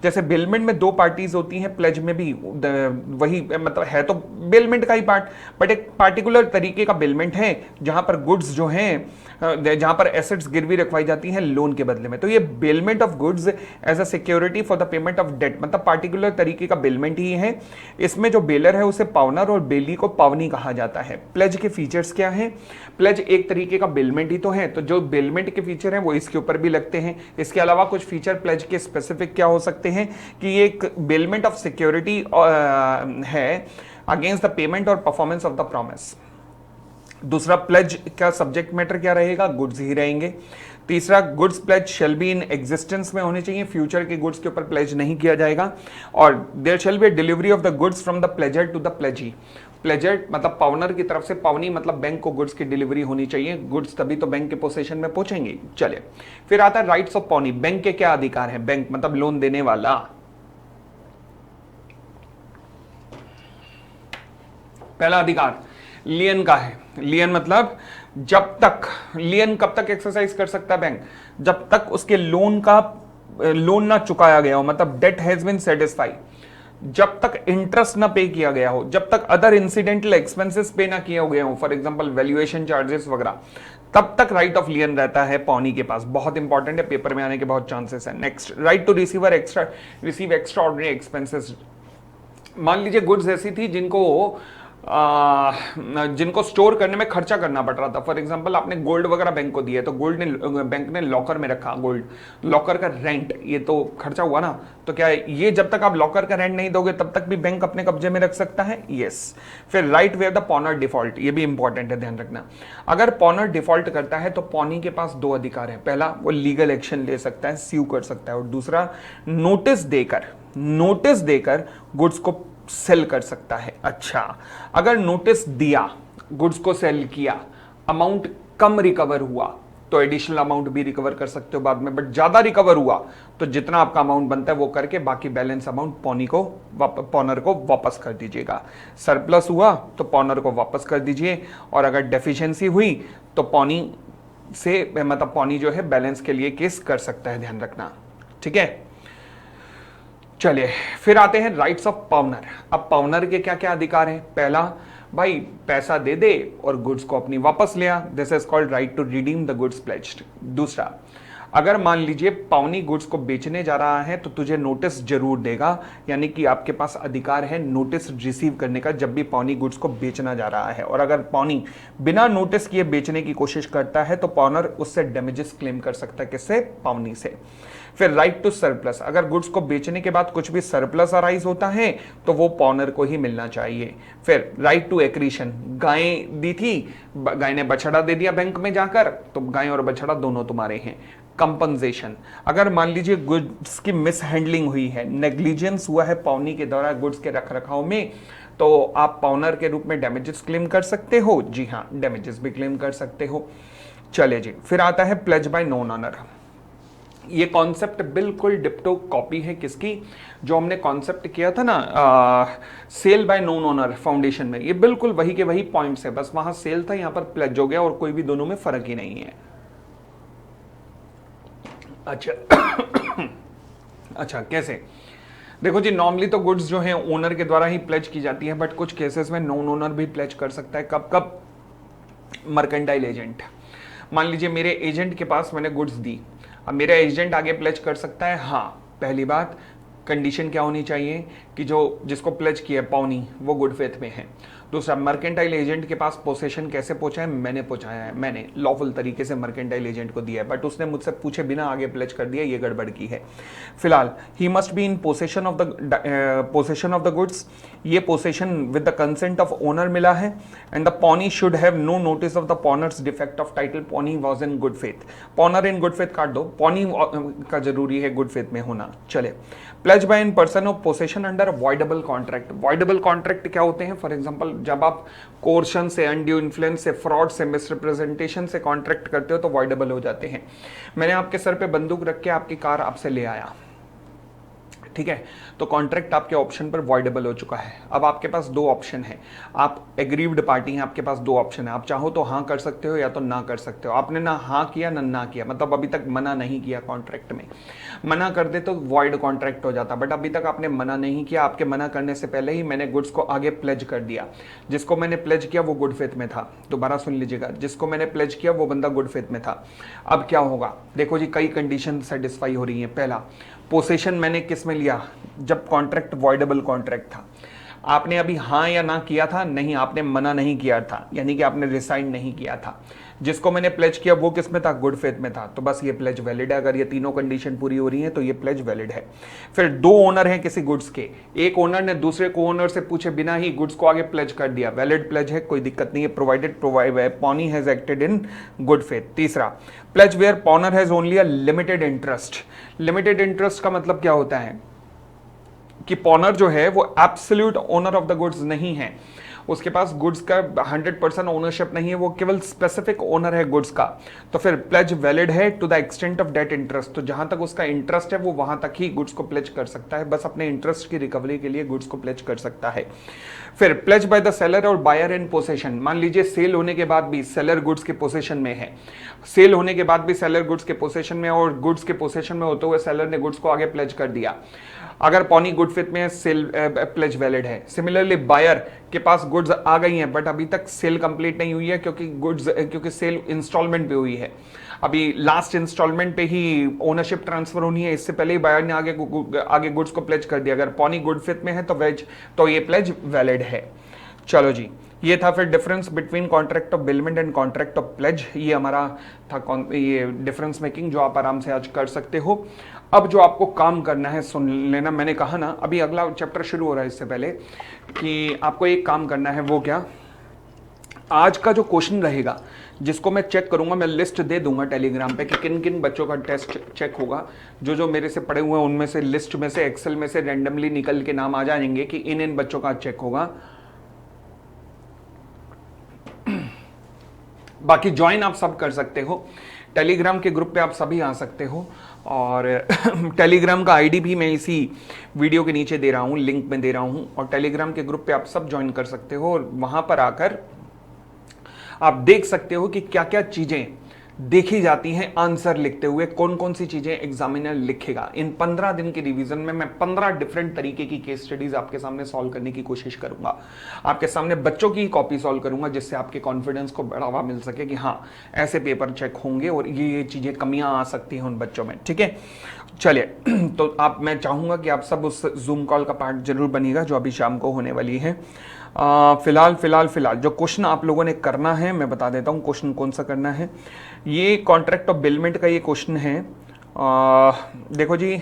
Speaker 1: जैसे बिलमेंट में 2 पार्टीज होती हैं, प्लेज में भी वही, मतलब है तो बिलमेंट का ही पार्ट, बट एक पार्टिकुलर तरीके का बिलमेंट है जहां पर गुड्स जो हैं, जहां पर एसेट्स गिरवी रखवाई जाती हैं लोन के बदले में। तो ये bailment of goods as a security for the payment of debt, मतलब पार्टिकुलर तरीके का बिलमेंट ही है। इसमें जो बेलर है उसे पावनर और बेली को पावनी कहा जाता है। प्लेज के फीचर्स क्या हैं? प्लेज एक तरीके का बिलमेंट ही तो है, तो जो बिलमेंट के फीचर हैं वो इसके ऊपर भी लगते हैं। इसके अलावा कुछ फीचर प्लेज के स्पेसिफिक क्या हो सकते हैं कि ये एक बिलमेंट ऑफ सिक्योरिटी है अगेंस्ट द पेमेंट और परफॉर्मेंस ऑफ द प्रॉमिस। दूसरा, प्लेज का सब्जेक्ट मैटर क्या रहेगा? गुड्स ही रहेंगे। तीसरा, goods pledge shall be in existence में होने चाहिए, फ्यूचर के गुड्स के ऊपर प्लेज नहीं किया जाएगा। और there shall be delivery of the goods from the pledger to the pledgee. Pledger मतलब पावनर की तरफ से, पावनी मतलब बैंक को गुड्स की डिलीवरी होनी चाहिए, गुड्स तभी तो बैंक के पोसेशन में पहुंचेंगे। चले, फिर आता है राइट्स ऑफ पावनी। बैंक के क्या अधिकार है? बैंक मतलब लोन देने वाला। पहला अधिकार लियन का है। लियन मतलब जब तक, लियन कब तक एक्सरसाइज कर सकता है बैंक? जब तक उसके लोन ना चुकाया गया हो, मतलब डेट हैज बीन सेटिस्फाइड, जब तक इंटरेस्ट ना पे किया गया हो, जब तक अदर इंसिडेंटल एक्सपेंसेस पे ना किए गए हो, फॉर एग्जांपल वैल्यूएशन चार्जेस वगैरह, तब तक राइट ऑफ लियन रहता है पौनी के पास। बहुत इंपॉर्टेंट है, पेपर में आने के बहुत चांसेस है। Next, right to receive extra ordinary expenses. मान लीजिए गुड्स ऐसी थी जिनको स्टोर करने में खर्चा करना पड़ रहा था। फॉर एग्जांपल, आपने गोल्ड वगैरह बैंक को दिया, तो बैंक ने लॉकर में रखा गोल्ड, लॉकर का रेंट, ये तो खर्चा हुआ ना। तो क्या ये जब तक आप लॉकर का रेंट नहीं दोगे तब तक भी बैंक अपने कब्जे में रख सकता है? यस। फिर right where the pawnor default, ये भी इंपॉर्टेंट है, ध्यान रखना। अगर पॉनर डिफॉल्ट करता है तो पॉनी के पास 2 अधिकार है। पहला, वो लीगल एक्शन ले सकता है, स्यू कर सकता है, और दूसरा, नोटिस देकर गुड्स को सेल कर सकता है। अच्छा, अगर नोटिस दिया, गुड्स को सेल किया, अमाउंट कम रिकवर हुआ तो एडिशनल अमाउंट भी रिकवर कर सकते हो बाद में, बट ज्यादा रिकवर हुआ तो जितना आपका अमाउंट बनता है वो करके बाकी बैलेंस अमाउंट पॉनर को वापस कर दीजिएगा। सरप्लस हुआ तो पॉनर को वापस कर दीजिए, और अगर डेफिशिएंसी हुई तो पॉनी जो है बैलेंस के लिए केस कर सकता है, ध्यान रखना। ठीक है, चलिए फिर आते हैं राइट्स ऑफ पावनर। अब पावनर के क्या क्या अधिकार हैं? पहला, भाई पैसा दे दे और गुड्स को अपनी वापस ले आ। This is called right to redeem the goods pledged. दूसरा, अगर मान लीजिए पावनी गुड्स को बेचने जा रहा है तो तुझे नोटिस जरूर देगा, यानी कि आपके पास अधिकार है नोटिस रिसीव करने का जब भी पावनी गुड्स को बेचना जा रहा है। और अगर पावनी बिना नोटिस किए बेचने की कोशिश करता है तो पावनर उससे डैमेजेस क्लेम कर सकता है। किससे? पावनी से। फिर राइट टू सरप्लस, अगर गुड्स को बेचने के बाद कुछ भी सरप्लस अराइज होता है तो वो पावनर को ही मिलना चाहिए। फिर राइट टू एक्रीशन, गाय दी थी, गाय ने बछड़ा दे दिया बैंक में जाकर, तो गाय और बछड़ा दोनों तुम्हारे हैं। कंपनसेशन, अगर मान लीजिए गुड्स की मिस हैंडलिंग हुई है, नेग्लिजेंस हुआ है पावनी के द्वारा गुड्स के रखरखाव में, तो आप पावनर के रूप में डैमेजेस क्लेम कर सकते हो। जी हाँ, डैमेजेस भी क्लेम कर सकते हो। चले जी, फिर आता है प्लेज बाय नॉन ऑनर। ये कॉन्सेप्ट बिल्कुल डिप्टो कॉपी है किसकी? जो हमने कॉन्सेप्ट किया था ना sale by non owner foundation में, ये बिल्कुल वही के वही पॉइंट्स है, बस वहां सेल था, यहां पर प्लेज हो गया और कोई भी दोनों में फर्क ही नहीं है। अच्छा अच्छा, कैसे? देखो जी, नॉर्मली तो गुड्स जो है ओनर के द्वारा ही प्लेज की जाती है, बट कुछ केसेस में नॉन ओनर भी प्लेज कर सकता है। कब कब? Mercantile agent. मान लीजिए मेरे एजेंट के पास मैंने गुड्स दी, अब मेरा एजेंट आगे प्लेज कर सकता है। हाँ, पहली बात, कंडीशन क्या होनी चाहिए कि जो जिसको प्लेज किया है पावनी वो गुड फेथ में है। दूसरा, मर्केंटाइल एजेंट के पास पोसेशन कैसे पहुंचा है? मैंने पहुंचाया है, मैंने लॉफुल तरीके से मर्केंटाइल एजेंट को दिया है, बट उसने मुझसे पूछे बिना आगे प्लेज कर दिया, ये गड़बड़ की है। फिलहाल he must be in possession of the goods, ये possession with the consent of owner मिला है। And the pawnee should have no notice of the pawnor's defect of title, pawnee was in good faith. Pawnor in good faith काट दो, पॉनी का जरूरी है गुड फेथ में होना। चले, pledge by in person of possession under voidable contract. Voidable contract क्या होते हैं? फॉर एग्जांपल, जब आप कोर्शन से, अनड्यू इन्फ्लुएंस से, फ्रॉड से, मिसरिप्रेजेंटेशन से कॉन्ट्रैक्ट करते हो तो वॉइडेबल हो जाते हैं। मैंने आपके सर पे बंदूक रख के आपकी कार आपसे ले आया, ठीक है, तो कॉन्ट्रैक्ट आपके ऑप्शन पर वॉइडेबल हो चुका है। अब आपके पास दो ऑप्शन है, आप एग्रीव्ड पार्टी हैं, आपके पास दो ऑप्शन है, आप चाहो तो हाँ कर सकते हो या तो ना कर सकते हो। आपने ना हाँ किया ना किया, मतलब अभी तक मना नहीं किया कॉन्ट्रैक्ट में। मना कर दे तो वॉइड कॉन्ट्रैक्ट हो जाता, बट अभी तक आपने मना नहीं किया, आपके मना करने से पहले ही मैंने गुड्स को आगे प्लेज कर दिया। जिसको मैंने प्लेज किया वो गुड फेथ में था, दोबारा सुन लीजिएगा, जिसको मैंने प्लेज किया वो बंदा गुड फेथ में था। अब क्या होगा? देखो जी, कई कंडीशन सेटिस्फाई हो रही है। पहला, पोसेशन मैंने किस में लिया? जब कॉन्ट्रैक्ट वॉइडेबल कॉन्ट्रैक्ट था। आपने अभी हाँ या ना किया था? नहीं, आपने मना नहीं किया था, यानी कि आपने रिसाइन नहीं किया था। जिसको मैंने प्लेज किया वो किस में था? गुड फेथ में था, तो बस ये प्लेज वैलिड है। अगर ये तीनों कंडीशन पूरी हो रही है तो ये प्लेज वैलिड है। फिर दो ओनर हैं किसी गुड्स के, एक ओनर ने दूसरे को ओनर से पूछे बिना ही गुड्स को आगे प्लेज कर दिया, वैलिड प्लेज है, कोई दिक्कत नहीं है, provided pawnee has acted in good faith. तीसरा, pledge where pawnor has only a limited interest. Limited interest का मतलब क्या होता है कि पॉनर जो है वो absolute owner of the goods नहीं है, उसके पास गुड्स का 100% ओनरशिप नहीं है, वो केवल स्पेसिफिक ओनर है गुड्स का। तो फिर प्लेज वैलिड है to the extent of debt interest, तो जहां तक उसका इंटरेस्ट है वो वहां तक ही गुड्स को प्लेज कर सकता है, बस अपने इंटरेस्ट की रिकवरी के लिए गुड्स को प्लेज कर सकता है। फिर प्लेज बाय द सेलर और बायर इन पोसेशन, मान लीजिए सेल होने के बाद भी सेलर गुड्स के पोसेशन में है, सेल होने के बाद भी सेलर गुड्स के पोसेशन में और गुड्स के पोसेशन में होते हुए सेलर ने गुड्स को आगे प्लेज कर दिया। अगर पॉनी गुड फेथ में है, सेल प्लेज वैलिड है। सिमिलरली बायर के पास गुड्स आ गई हैं बट अभी तक सेल कंप्लीट नहीं हुई है क्योंकि सेल इंस्टॉलमेंट पे हुई है, अभी लास्ट इंस्टॉलमेंट पे ही ओनरशिप ट्रांसफर होनी है, इससे पहले ही बायर ने आगे गुड्स को प्लेज कर दिया। अगर पॉनी गुड फेथ में है तो ये प्लेज वैलिड है। चलो जी, ये था फिर difference between contract of bailment and contract of pledge. ये हमारा था ये डिफरेंस मेकिंग जो आप आराम से आज कर सकते हो। अब जो आपको काम करना है सुन लेना, मैंने कहा ना अभी अगला चैप्टर शुरू हो रहा है इससे पहले कि आपको एक काम करना है। वो क्या? आज का जो क्वेश्चन रहेगा जिसको मैं चेक करूंगा, मैं लिस्ट दे दूंगा टेलीग्राम पे कि किन किन बच्चों का टेस्ट चेक होगा। जो मेरे से पढ़े हुए हैं उनमें से लिस्ट में से एक्सेल में से रैंडमली निकल के नाम आ जाएंगे कि इन बच्चों का चेक होगा। बाकी ज्वाइन आप सब कर सकते हो, टेलीग्राम के ग्रुप पे आप सभी आ सकते हो, और टेलीग्राम का आईडी भी मैं इसी वीडियो के नीचे दे रहा हूँ, लिंक में दे रहा हूँ, और टेलीग्राम के ग्रुप पे आप सब ज्वाइन कर सकते हो और वहाँ पर आकर आप देख सकते हो कि क्या क्या चीज़ें देखी जाती हैं आंसर लिखते हुए, कौन कौन सी चीजें एग्जामिनर लिखेगा। इन 15 दिन के रिवीजन में मैं 15 डिफरेंट तरीके की केस स्टडीज आपके सामने सॉल्व करने की कोशिश करूंगा। आपके सामने बच्चों की कॉपी सॉल्व करूंगा, जिससे आपके कॉन्फिडेंस को बढ़ावा मिल सके कि हाँ ऐसे पेपर चेक होंगे और ये चीजें कमियां आ सकती हैं उन बच्चों में। ठीक है, चलिए तो मैं चाहूंगा कि आप सब उस जूम कॉल का पार्ट जरूर बनिएगा जो अभी शाम को होने वाली है। फिलहाल जो क्वेश्चन आप लोगों ने करना है मैं बता देता हूँ क्वेश्चन कौन सा करना है। ये कॉन्ट्रैक्ट ऑफ बिलमेंट का ये क्वेश्चन है। देखो जी,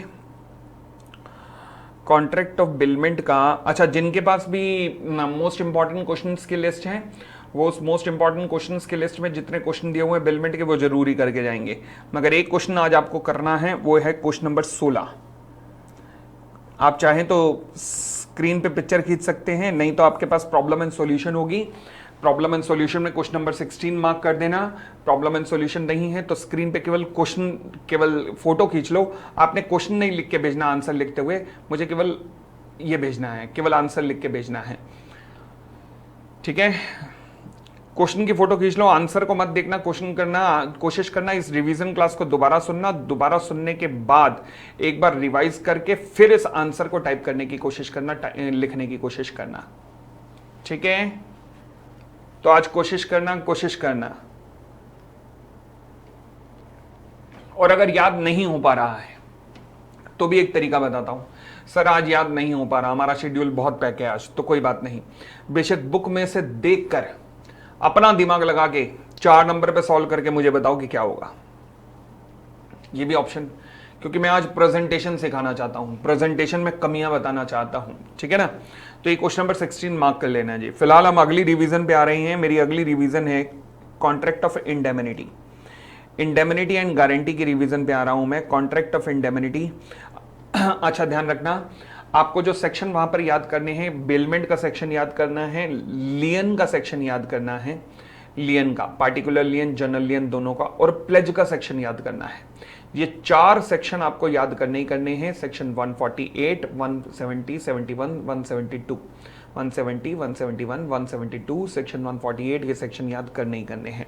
Speaker 1: कॉन्ट्रैक्ट ऑफ बिलमेंट का, अच्छा जिनके पास भी मोस्ट इंपॉर्टेंट क्वेश्चंस की लिस्ट है, वो उस मोस्ट इंपॉर्टेंट क्वेश्चंस की लिस्ट में जितने क्वेश्चन दिए हुए हैं बिलमेंट के वो जरूरी करके जाएंगे। मगर एक क्वेश्चन आज आपको करना है, वो है क्वेश्चन नंबर 16। आप चाहें तो स्क्रीन पे पिक्चर खींच सकते हैं, नहीं तो आपके पास प्रॉब्लम एंड सॉल्यूशन होगी। प्रॉब्लम एंड सॉल्यूशन में क्वेश्चन नंबर 16 मार्क कर देना। प्रॉब्लम एंड सॉल्यूशन नहीं है तो स्क्रीन पे केवल फोटो खींच लो। आपने क्वेश्चन नहीं लिख के भेजना आंसर लिखते हुए, मुझे केवल ये भेजना है, केवल आंसर लिख के भेजना है। ठीक है, क्वेश्चन की फोटो खींच लो, आंसर को मत देखना, क्वेश्चन करना, कोशिश करना इस रिवीजन क्लास को दोबारा सुनना, दोबारा सुनने के बाद एक बार रिवाइज करके फिर इस आंसर को टाइप करने की कोशिश करना, लिखने की कोशिश करना। ठीक है, तो आज कोशिश करना। और अगर याद नहीं हो पा रहा है तो भी एक तरीका बताता हूं, सर आज याद नहीं हो पा रहा, हमारा शेड्यूल बहुत पैक है आज, तो कोई बात नहीं, बेशक बुक में से देखकर अपना दिमाग लगा के 4 नंबर पे सॉल्व करके मुझे बताओ कि क्या होगा। ये भी ऑप्शन, क्योंकि मैं आज प्रेजेंटेशन सिखाना चाहता हूं, प्रेजेंटेशन में कमियां बताना चाहता हूं। ठीक है ना, तो ये क्वेश्चन नंबर 16 मार्क कर लेना जी। फिलहाल हम अगली रिवीजन पे आ रहे हैं। मेरी अगली रिवीजन है contract of indemnity, indemnity and guarantee की रिवीजन पे आ रहा हूं मैं। कॉन्ट्रैक्ट ऑफ इंडेमिनिटी, अच्छा ध्यान रखना, आपको जो सेक्शन वहां पर याद करने हैं, बेलमेंट का सेक्शन याद करना है, लियन का सेक्शन याद करना है, लियन का, पार्टिकुलर लियन, जनरल लियन दोनों का, और प्लेज का सेक्शन याद करना है। ये 4 सेक्शन आपको याद करने ही करने हैं। सेक्शन 148, 170, 71, 172, 170, 171, 172, सेक्शन 148, ये सेक्शन याद करने ही करने हैं।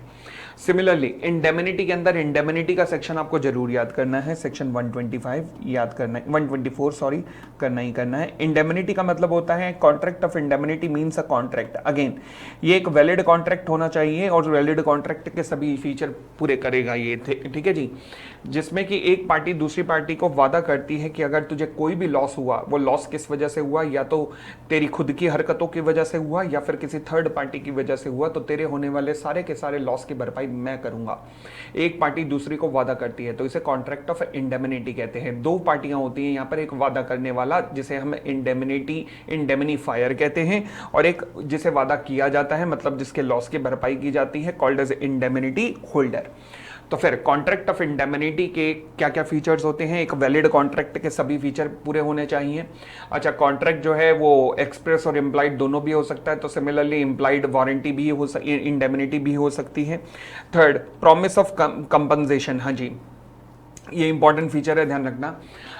Speaker 1: सिमिलरली इंडेमिनिटी के अंदर इंडेमिनिटी का सेक्शन आपको जरूर याद करना है। सेक्शन 125 याद करना है, 124 सॉरी, करना ही करना है। इंडेमिनिटी का मतलब होता है, contract of indemnity means a contract, again ये एक वैलिड कॉन्ट्रैक्ट होना चाहिए और वैलिड कॉन्ट्रैक्ट के सभी फीचर पूरे करेगा ये। ठीक है जी, जिसमें कि एक पार्टी दूसरी पार्टी को वादा करती है कि अगर तुझे कोई भी लॉस हुआ, वो लॉस किस वजह से हुआ, या तो तेरी खुद की हरकतों की वजह से हुआ या फिर किसी थर्ड पार्टी की वजह से हुआ, तो तेरे होने वाले सारे के सारे लॉस की भरपाई मैं करूंगा। एक पार्टी दूसरी को वादा करती है तो इसे कॉन्ट्रैक्ट ऑफ इंडेमिनिटी कहते हैं। 2 पार्टियां होती हैं यहाँ पर, एक वादा करने वाला जिसे हम इंडेमिनीफायर कहते हैं, और एक जिसे वादा किया जाता है, मतलब जिसके लॉस की भरपाई की जाती है, कॉल्ड एज इंडेमिनिटी होल्डर। तो फिर कॉन्ट्रैक्ट ऑफ इंडेमिनिटी के क्या क्या फीचर्स होते हैं? एक वैलिड कॉन्ट्रैक्ट के सभी फीचर पूरे होने चाहिए। अच्छा, कॉन्ट्रैक्ट जो है वो एक्सप्रेस और इम्प्लाइड दोनों भी हो सकता है, तो सिमिलरली इम्प्लाइड वारंटी भी हो, इंडेमिनिटी भी हो सकती है। थर्ड, प्रॉमिस ऑफ कंपनसेशन, हाँ जी, ये इंपॉर्टेंट फीचर है, ध्यान रखना।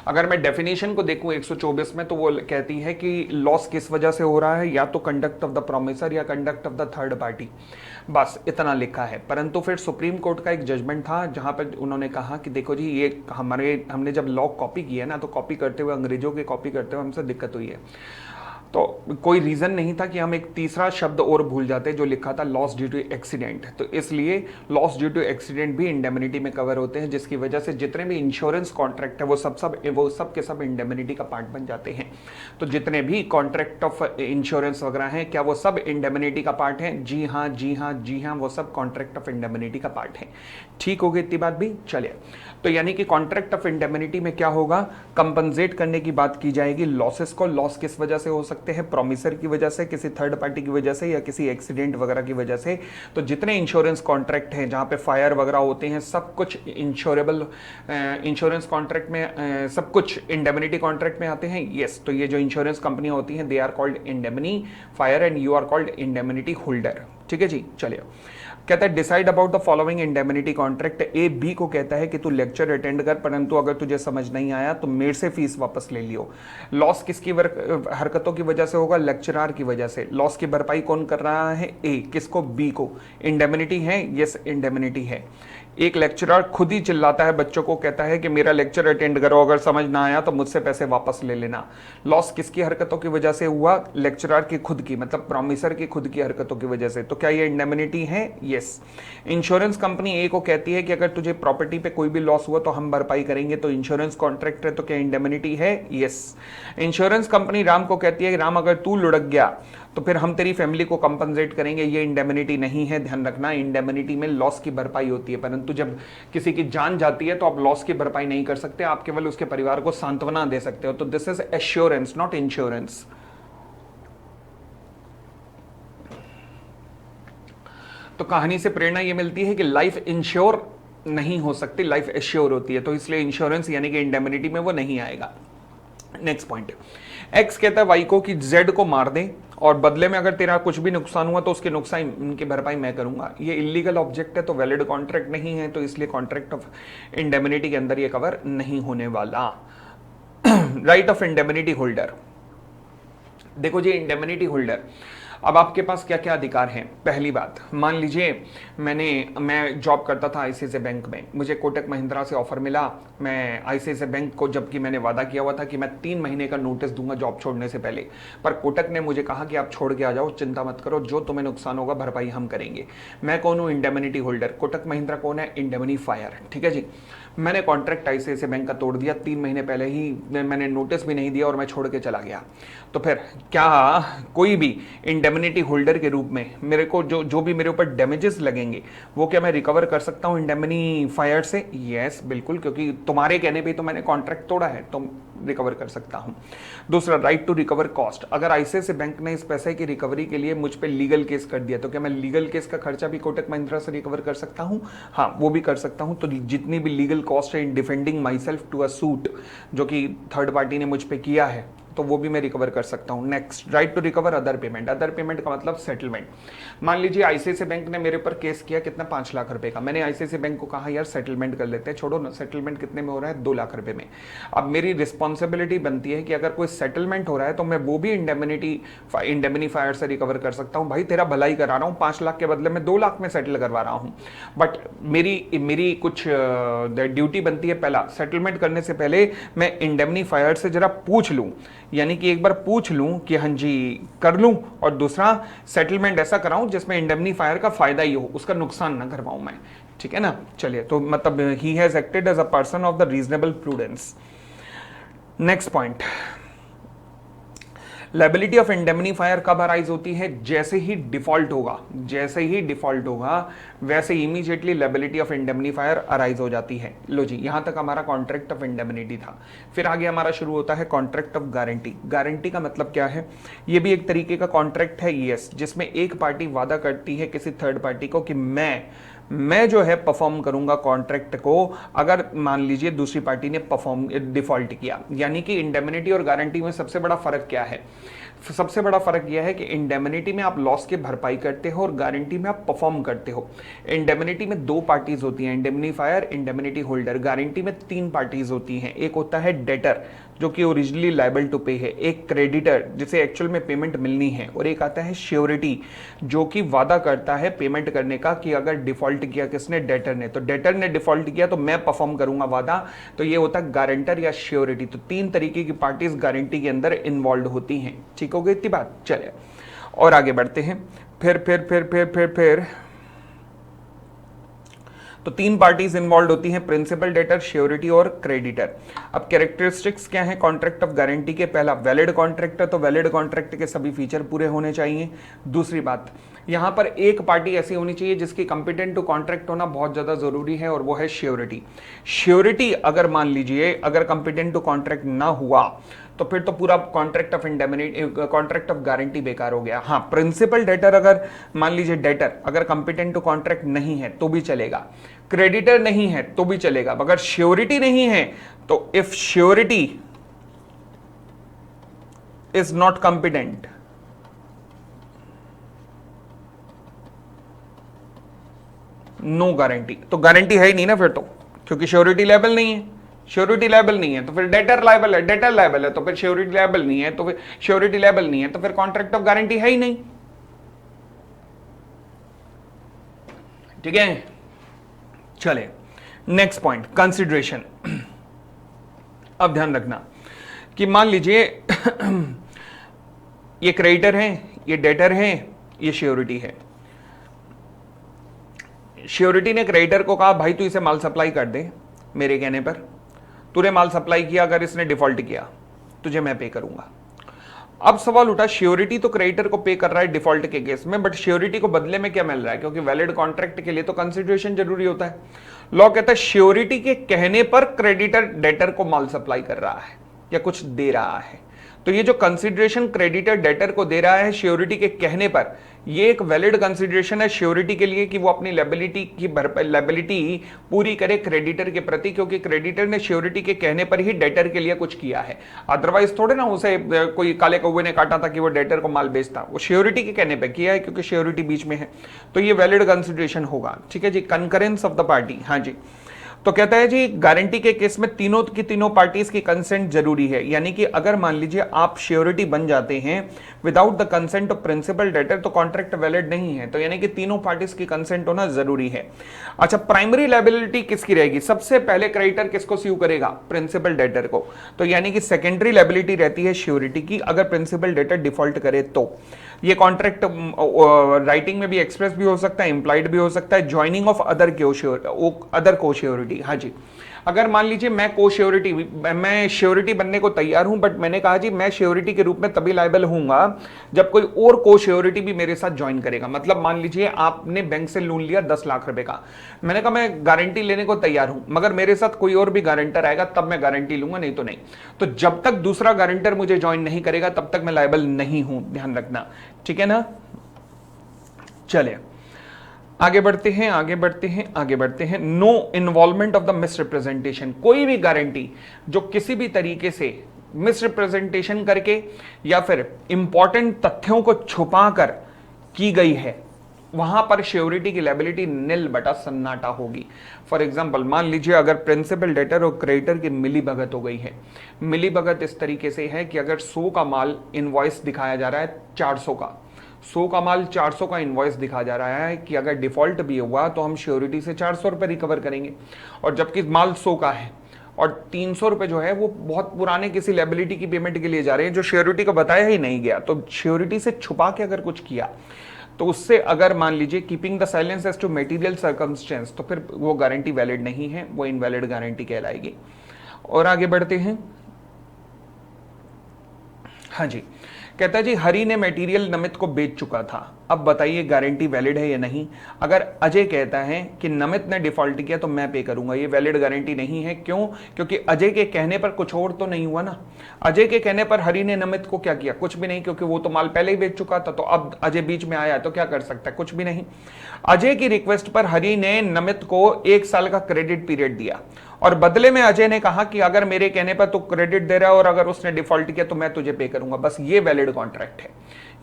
Speaker 1: अगर मैं डेफिनेशन को देखूं 124 में, तो वो कहती है कि लॉस किस वजह से हो रहा है, या तो कंडक्ट ऑफ द प्रोमिसर या conduct of the third party, बस इतना लिखा है। परंतु फिर सुप्रीम कोर्ट का एक जजमेंट था जहां पर उन्होंने कहा कि देखो जी, ये हमने जब लॉ कॉपी किया ना, तो कॉपी करते हुए, अंग्रेजों के कॉपी करते हुए हमसे दिक्कत हुई है, तो कोई रीजन नहीं था कि हम एक तीसरा शब्द और भूल जाते जो लिखा था लॉस ड्यू टू एक्सीडेंट। तो इसलिए लॉस ड्यू टू एक्सीडेंट भी इंडेमिनिटी में कवर होते हैं, जिसकी वजह से जितने भी इंश्योरेंस कॉन्ट्रैक्ट है वो सब के सब इंडेमिनिटी का पार्ट बन जाते हैं। तो जितने भी कॉन्ट्रैक्ट ऑफ इंश्योरेंस वगैरह हैं, क्या वो सब इंडेमिनिटी का पार्ट है? जी हाँ, जी हाँ, जी हाँ, वो सब कॉन्ट्रैक्ट ऑफ इंडेमिनिटी का पार्ट है। ठीक हो गई इतनी बात भी? चलिए, तो यानी कि कॉन्ट्रैक्ट ऑफ इंडेमिनिटी में क्या होगा, कंपनसेट करने की बात की जाएगी लॉसेस को। लॉस किस वजह से हो सकते हैं? प्रोमिसर की वजह से, किसी थर्ड पार्टी की वजह से, या किसी एक्सीडेंट वगैरह की वजह से। तो जितने इंश्योरेंस कॉन्ट्रैक्ट हैं जहां पे फायर वगैरह होते हैं, सब कुछ इंश्योरेबल इंश्योरेंस कॉन्ट्रैक्ट में, सब कुछ इंडेमिनिटी कॉन्ट्रैक्ट में आते हैं। यस, तो ये जो इंश्योरेंस कंपनियां होती हैं, they are called indemnifier and you are called indemnity holder. ठीक है जी, चलिए। कहता है decide about the following indemnity contract. A B को कहता है कि तू लेक्चर अटेंड कर, परंतु अगर तुझे समझ नहीं आया तो मेरे से फीस वापस ले लियो। लॉस किसकी हरकतों की वजह से होगा? लेक्चरार की वजह से। लॉस की भरपाई कौन कर रहा है? ए। किसको? बी को। इंडेमनिटी है? यस इंडेमनिटी है। एक लेक्चरर खुद ही चिल्लाता है बच्चों को, कहता है कि मेरा लेक्चर अटेंड करो, अगर समझ ना आया तो मुझसे पैसे वापस ले लेना। लॉस किसकी हरकतों की वजह से हुआ? लेक्चरर की खुद की, मतलब प्रॉमिसर की खुद की हरकतों की वजह से। तो क्या ये इंडेमनिटी है? यस। इंश्योरेंस कंपनी ए को कहती है कि अगर तुझे प्रॉपर्टी पे कोई भी लॉस हुआ तो हम भरपाई करेंगे, तो इंश्योरेंस कॉन्ट्रैक्ट है, तो क्या इंडेमनिटी है? यस। इंश्योरेंस कंपनी राम को कहती है कि राम अगर तू लुढ़क गया तो फिर हम तेरी फैमिली को कंपनसेट करेंगे, ये इंडेमनिटी नहीं है। ध्यान रखना, इंडेमनिटी में लॉस की भरपाई होती है, परंतु जब किसी की जान जाती है तो आप लॉस की भरपाई नहीं कर सकते, आप केवल उसके परिवार को सांत्वना दे सकते हो। तो this is assurance, not insurance. तो कहानी से प्रेरणा ये मिलती है कि लाइफ इंश्योर नहीं हो सकती, लाइफ एश्योर होती है, तो इसलिए इंश्योरेंस यानी कि इंडेमनिटी में वो नहीं आएगा। नेक्स्ट पॉइंट, एक्स कहता है वाई को कि जेड को मार दे और बदले में अगर तेरा कुछ भी नुकसान हुआ तो उसके नुकसान की भरपाई मैं करूंगा। ये इलीगल ऑब्जेक्ट है तो वैलिड कॉन्ट्रैक्ट नहीं है, तो इसलिए कॉन्ट्रैक्ट ऑफ इंडेमनिटी के अंदर ये कवर नहीं होने वाला। राइट ऑफ इंडेमनिटी होल्डर, देखो जी इंडेमनिटी होल्डर, अब आपके पास क्या क्या अधिकार हैं। पहली बात, मान लीजिए मैं जॉब करता था आईसीआईसीआई बैंक में, मुझे कोटक महिंद्रा से ऑफर मिला। मैं आईसीआईसीआई बैंक को, जबकि मैंने वादा किया हुआ था कि मैं 3 महीने का नोटिस दूंगा जॉब छोड़ने से पहले, पर कोटक ने मुझे कहा कि आप छोड़ के आ जाओ, चिंता मत करो, जो तुम्हें नुकसान होगा भरपाई हम करेंगे। मैं कौन हूँ? Indemnity holder. कोटक महिंद्रा कौन है? इंडेमनीफायर। ठीक है जी। मैंने कॉन्ट्रैक्ट आईसीआईसीआई बैंक का तोड़ दिया, 3 महीने पहले ही मैंने नोटिस भी नहीं दिया और मैं छोड़ के चला गया। तो फिर क्या कोई भी इंडेमनिटी होल्डर के रूप में मेरे को जो भी मेरे ऊपर डैमेजेस लगेंगे वो क्या मैं रिकवर कर सकता हूं इंडेमनीफायर से? यस बिल्कुल, क्योंकि तुम्हारे कहने पे तो मैंने कॉन्ट्रैक्ट तोड़ा है, तो रिकवर कर सकता हूं। दूसरा, राइट टू रिकवर कॉस्ट, अगर आईसीआईसीआई बैंक ने इस पैसे की रिकवरी के लिए मुझ पे लीगल केस कर दिया तो क्या मैं लीगल केस का खर्चा भी कोटक महिंद्रा से रिकवर कर सकता हूं? हाँ, वो भी कर सकता हूं। तो जितनी भी लीगल कॉस्ट है in defending myself to a suit जो कि थर्ड पार्टी ने मुझ पे किया है, तो वो भी मैं रिकवर कर सकता हूं। Next, right to recover other payment. Other payment का मतलब सेटलमेंट। मान लीजिए आईसीआईसीआई बैंक ने मेरे ऊपर केस किया, कितना? 5 लाख रुपए का। मैंने आईसीआईसीआई बैंक को कहा यार सेटलमेंट कर लेते हैं, छोड़ो ना, सेटलमेंट कितने में हो रहा है? 2 लाख रुपए में। अब मेरी रिस्पॉन्सिबिलिटी बनती है कि अगर कोई सेटलमेंट हो रहा है तो मैं वो भी इंडेमनीफायर से रिकवर कर सकता हूं। भाई तेरा भलाई करा रहा हूं, 5 लाख के बदले में 2 लाख में सेटल करवा रहा हूं, बट मेरी कुछ ड्यूटी बनती है। पहला, सेटलमेंट करने से पहले मैं इंडेमनीफायर से जरा पूछ लूं, यानी कि एक बार पूछ लूं कि हाँ जी कर लूं, और दूसरा सेटलमेंट ऐसा कराऊं जिसमें इंडेमनीफायर का फायदा ही हो, उसका नुकसान ना करवाऊं मैं। ठीक है ना? चलिए, तो मतलब he has acted as a person of the reasonable prudence. Next point, liability of indemnifier कब अराइज होती है? जैसे ही डिफॉल्ट होगा, जैसे ही डिफॉल्ट होगा वैसे immediately liability of indemnifier arise हो जाती है। लो जी, यहां तक हमारा कॉन्ट्रैक्ट ऑफ इंडेमनिटी था। फिर आगे हमारा शुरू होता है कॉन्ट्रैक्ट ऑफ गारंटी। गारंटी का मतलब क्या है? ये भी एक तरीके का कॉन्ट्रैक्ट है, यस, जिसमें एक पार्टी वादा करती है किसी थर्ड पार्टी को कि मैं जो है परफॉर्म करूंगा कॉन्ट्रैक्ट को, अगर मान लीजिए दूसरी पार्टी ने परफॉर्म डिफॉल्ट किया। यानी कि इंडेमनिटी और गारंटी में सबसे बड़ा फर्क क्या है? सबसे बड़ा फर्क यह है कि इंडेमनिटी में आप लॉस की भरपाई करते हो और गारंटी में आप परफॉर्म करते हो। इंडेमनिटी में 2 पार्टीज होती हैं, इंडेमनीफायर, इंडेमनिटी होल्डर। गारंटी में 3 पार्टीज होती हैं। एक होता है डेटर जो कि ओरिजिनली लायबल टू पे है, एक क्रेडिटर जिसे एक्चुअल में पेमेंट मिलनी है, और एक आता है श्योरिटी जो कि वादा करता है पेमेंट करने का कि अगर डिफॉल्ट किया किसने? डेटर ने। तो डेटर ने डिफॉल्ट किया तो मैं परफॉर्म करूंगा वादा, तो ये होता है गारंटर या श्योरिटी। तो 3 तरीके की पार्टीज गारंटी के अंदर इन्वॉल्व होती हैं। ठीक हो गई इतनी बात? चले और आगे बढ़ते हैं। फिर तो 3 पार्टीज इन्वॉल्व होती हैं, प्रिंसिपल, डेटर, श्योरिटी और क्रेडिटर। अब कैरेक्टरिस्टिक्स क्या है कॉन्ट्रैक्ट ऑफ गारंटी के? पहला, वैलिड कॉन्ट्रैक्ट है तो वैलिड कॉन्ट्रैक्ट के सभी फीचर पूरे होने चाहिए। दूसरी बात, यहां पर एक पार्टी ऐसी होनी चाहिए जिसकी कंपिटेंट टू कॉन्ट्रैक्ट होना बहुत ज्यादा जरूरी है, और वो है श्योरिटी। श्योरिटी अगर मान लीजिए अगर कंपिटेंट टू कॉन्ट्रैक्ट ना हुआ तो फिर तो पूरा contract of indemnity, contract of guarantee बेकार हो गया। हाँ, प्रिंसिपल, डेटर, अगर मान लीजिए डेटर अगर कंपिटेंट टू कॉन्ट्रैक्ट नहीं है तो भी चलेगा, क्रेडिटर नहीं है तो भी चलेगा, मगर श्योरिटी नहीं है तो if surety is not competent, no guarantee. तो गारंटी है ही नहीं ना फिर तो, क्योंकि श्योरिटी लेवल नहीं है। श्योरिटी लायबल नहीं है तो फिर डेटर लायबल है, डेटर लायबल है तो फिर श्योरिटी लायबल नहीं है, तो फिर श्योरिटी लायबल नहीं है तो फिर कॉन्ट्रैक्ट ऑफ गारंटी है ही नहीं। ठीक है, चले नेक्स्ट पॉइंट, कंसिडरेशन। अब ध्यान रखना कि मान लीजिए ये क्रेडिटर है, ये डेटर है, ये श्योरिटी है। श्योरिटी ने क्रेडिटर को कहा भाई तू इसे माल सप्लाई कर दे, मेरे कहने पर तूने माल सप्लाई किया, अगर इसने डिफॉल्ट किया तुझे मैं पे करूंगा। अब सवाल उठा, श्योरिटी तो क्रेडिटर को पे कर रहा है डिफॉल्ट के केस में, बट श्योरिटी को बदले में क्या मिल रहा है? क्योंकि वैलिड कॉन्ट्रैक्ट के लिए तो कंसिडरेशन जरूरी होता है। लॉ कहता है श्योरिटी के कहने पर क्रेडिटर डेटर को माल सप्लाई कर रहा है या कुछ दे रहा है, तो ये जो कंसिडरेशन क्रेडिटर डेटर को दे रहा है श्योरिटी के कहने पर, ये एक वैलिड कंसिडरेशन है श्योरिटी के लिए कि वो अपनी लायबिलिटी पूरी करे क्रेडिटर के प्रति, क्योंकि क्रेडिटर ने श्योरिटी के कहने पर ही डेटर के लिए कुछ किया है। अदरवाइज थोड़े ना उसे कोई काले कौवे ने काटा था कि वो डेटर को माल बेचता, वो श्योरिटी के कहने पर किया है क्योंकि श्योरिटी बीच में है, तो ये वैलिड कंसिडरेशन होगा। ठीक है जी, कंकरेंस ऑफ द पार्टी। हाँ जी, तो कहता है जी गारंटी के केस में तीनों की तीनों पार्टीज की कंसेंट जरूरी है, यानी कि अगर मान लीजिए आप श्योरिटी बन जाते हैं without the consent of principal debtor तो कॉन्ट्रैक्ट वैलिड नहीं है, तो यानी कि तीनों पार्टीज की कंसेंट होना जरूरी है। अच्छा, प्राइमरी लायबिलिटी किसकी रहेगी? सबसे पहले क्रेडिटर किसको स्यू करेगा? प्रिंसिपल डेटर को, तो यानी कि सेकेंडरी लायबिलिटी रहती है श्योरिटी की अगर प्रिंसिपल डेटर डिफॉल्ट करे तो। ये कॉन्ट्रैक्ट राइटिंग में भी एक्सप्रेस भी हो सकता है, इंप्लाइड भी हो सकता है, ज्वाइनिंग ऑफ अदर को श्योरिटी। हाँ जी, अगर मान लीजिए मैं श्योरिटी बनने को तैयार हूं, बट मैंने कहा जी मैं श्योरिटी के रूप में तभी लायबल होऊंगा जब कोई और को श्योरिटी भी मेरे साथ ज्वाइन करेगा। मतलब मान लीजिए आपने बैंक से लोन लिया 10 लाख रुपए का, मैंने कहा मैं गारंटी लेने को तैयार हूं, मगर मेरे साथ कोई और भी गारंटर आएगा तब मैं गारंटी लूंगा, नहीं तो नहीं। तो जब तक दूसरा गारंटर मुझे ज्वाइन नहीं करेगा तब तक मैं लायबल नहीं हूं, ध्यान रखना। ठीक है ना, चले आगे बढ़ते हैं। No involvement of the misrepresentation. कोई भी गारंटी जो किसी भी तरीके से मिसरिप्रेजेंटेशन करके या फिर इंपॉर्टेंट तथ्यों को छुपाकर की गई है, वहां पर श्योरिटी की लायबिलिटी निल बटा सन्नाटा होगी। फॉर एग्जांपल, मान लीजिए अगर प्रिंसिपल डेटर और क्रेडिटर की मिलीभगत हो गई है। मिलीभगत इस तरीके से है कि अगर 100 का माल इनवॉइस दिखाया जा रहा है 400 का, 100 का माल 400 का इनवॉइस दिखा जा रहा है कि अगर डिफॉल्ट भी हुआ तो हम श्योरिटी से 400 रुपए रिकवर करेंगे, और जबकि माल 100 का है और 300 रुपए जो है वो बहुत पुराने किसी लायबिलिटी की पेमेंट के लिए जा रहे हैं जो श्योरिटी को बताया ही नहीं गया। तो श्योरिटी से छुपा के अगर कुछ किया तो उससे अगर मान लीजिए keeping the silence as to material circumstance, तो फिर वो गारंटी वैलिड नहीं है, वो इनवैलिड गारंटी कहलाएगी। और आगे बढ़ते हैं। हाँ जी, कहता है जी हरि ने मटेरियल नमित को बेच चुका था, अब बताइए गारंटी वैलिड है या नहीं। अगर अजय कहता है कि नमित ने डिफॉल्ट किया तो मैं पे करूंगा, ये वैलिड गारंटी नहीं है। क्यों? क्योंकि अजय के कहने पर कुछ और तो नहीं हुआ ना। अजय के कहने पर हरि ने नमित को क्या किया? कुछ भी नहीं, क्योंकि वो तो माल पहले ही बेच चुका था। तो अब अजय बीच में आया तो क्या कर सकता है? कुछ भी नहीं। अजय की रिक्वेस्ट पर हरि ने नमित को 1 साल का क्रेडिट पीरियड दिया, और बदले में अजय ने कहा कि अगर मेरे कहने पर तू क्रेडिट दे रहा है और अगर उसने डिफॉल्ट किया तो मैं तुझे पे करूंगा। बस ये वैलिड कॉन्ट्रैक्ट है,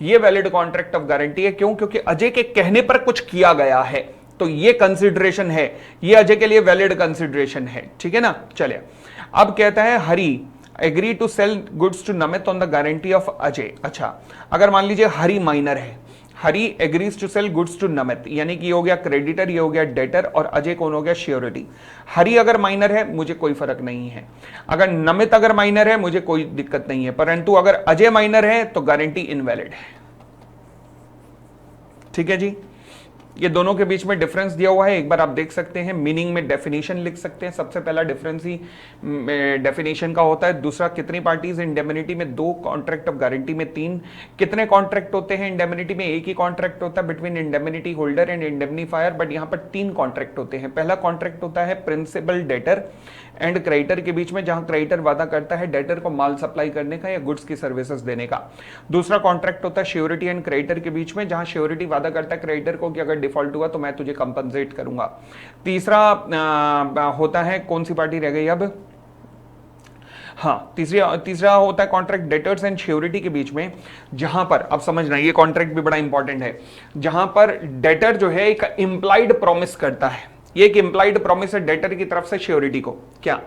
Speaker 1: ये वैलिड कॉन्ट्रैक्ट ऑफ गारंटी है। क्यों? क्योंकि अजय के कहने पर कुछ किया गया है, तो ये कंसिडरेशन है, ये अजय के लिए वैलिड कंसिडरेशन है। ठीक है ना, चलिए अब कहता है Hari agree to sell goods to Namit on the guarantee of Ajay. अच्छा, अगर मान लीजिए हरि माइनर है, Hari agrees to sell goods to Namit, यानी कि ये हो गया क्रेडिटर, ये हो गया डेटर, और अजय कौन हो गया? श्योरिटी। हरि अगर माइनर है मुझे कोई फर्क नहीं है, अगर नमित अगर माइनर है मुझे कोई दिक्कत नहीं है, परंतु अगर अजय माइनर है तो गारंटी इनवैलिड है। ठीक है जी, ये दोनों के बीच में डिफरेंस दिया हुआ है, एक बार आप देख सकते हैं। मीनिंग में डेफिनेशन लिख सकते हैं, सबसे पहला डिफरेंस ही डेफिनेशन का होता है। दूसरा, कितनी पार्टीज इंडेमनिटी में? 2, कॉन्ट्रैक्ट ऑफ गारंटी में 3। कितने कॉन्ट्रैक्ट होते हैं इंडेमनिटी में? एक ही कॉन्ट्रैक्ट होता है between indemnity holder and indemnifier, but यहां पर 3 कॉन्ट्रैक्ट होते हैं। पहला कॉन्ट्रैक्ट होता है प्रिंसिपल डेटर एंड क्रेडिटर के बीच में, जहां क्रेडिटर वादा करता है डेटर को माल सप्लाई करने का या गुड्स की सर्विसेज देने का। दूसरा कॉन्ट्रैक्ट होता है श्योरिटी एंड क्रेडिटर के बीच में, जहां श्योरिटी वादा करता है क्रेडिटर को कि अगर डिफॉल्ट हुआ तो मैं तुझे कंपनसेट करूंगा। तीसरा होता है, कौन सी पार्टी रह गई अब? हाँ, तीसरा होता है कॉन्ट्रैक्ट डेटर्स एंड श्योरिटी के बीच में, जहां पर, अब समझना ये कॉन्ट्रैक्ट भी बड़ा इंपॉर्टेंट है, जहां पर डेटर जो है एक इंप्लाइड प्रॉमिस करता है। ये एक इंप्लाइड प्रॉमिस है डेटर की तरफ से श्योरिटी को, क्या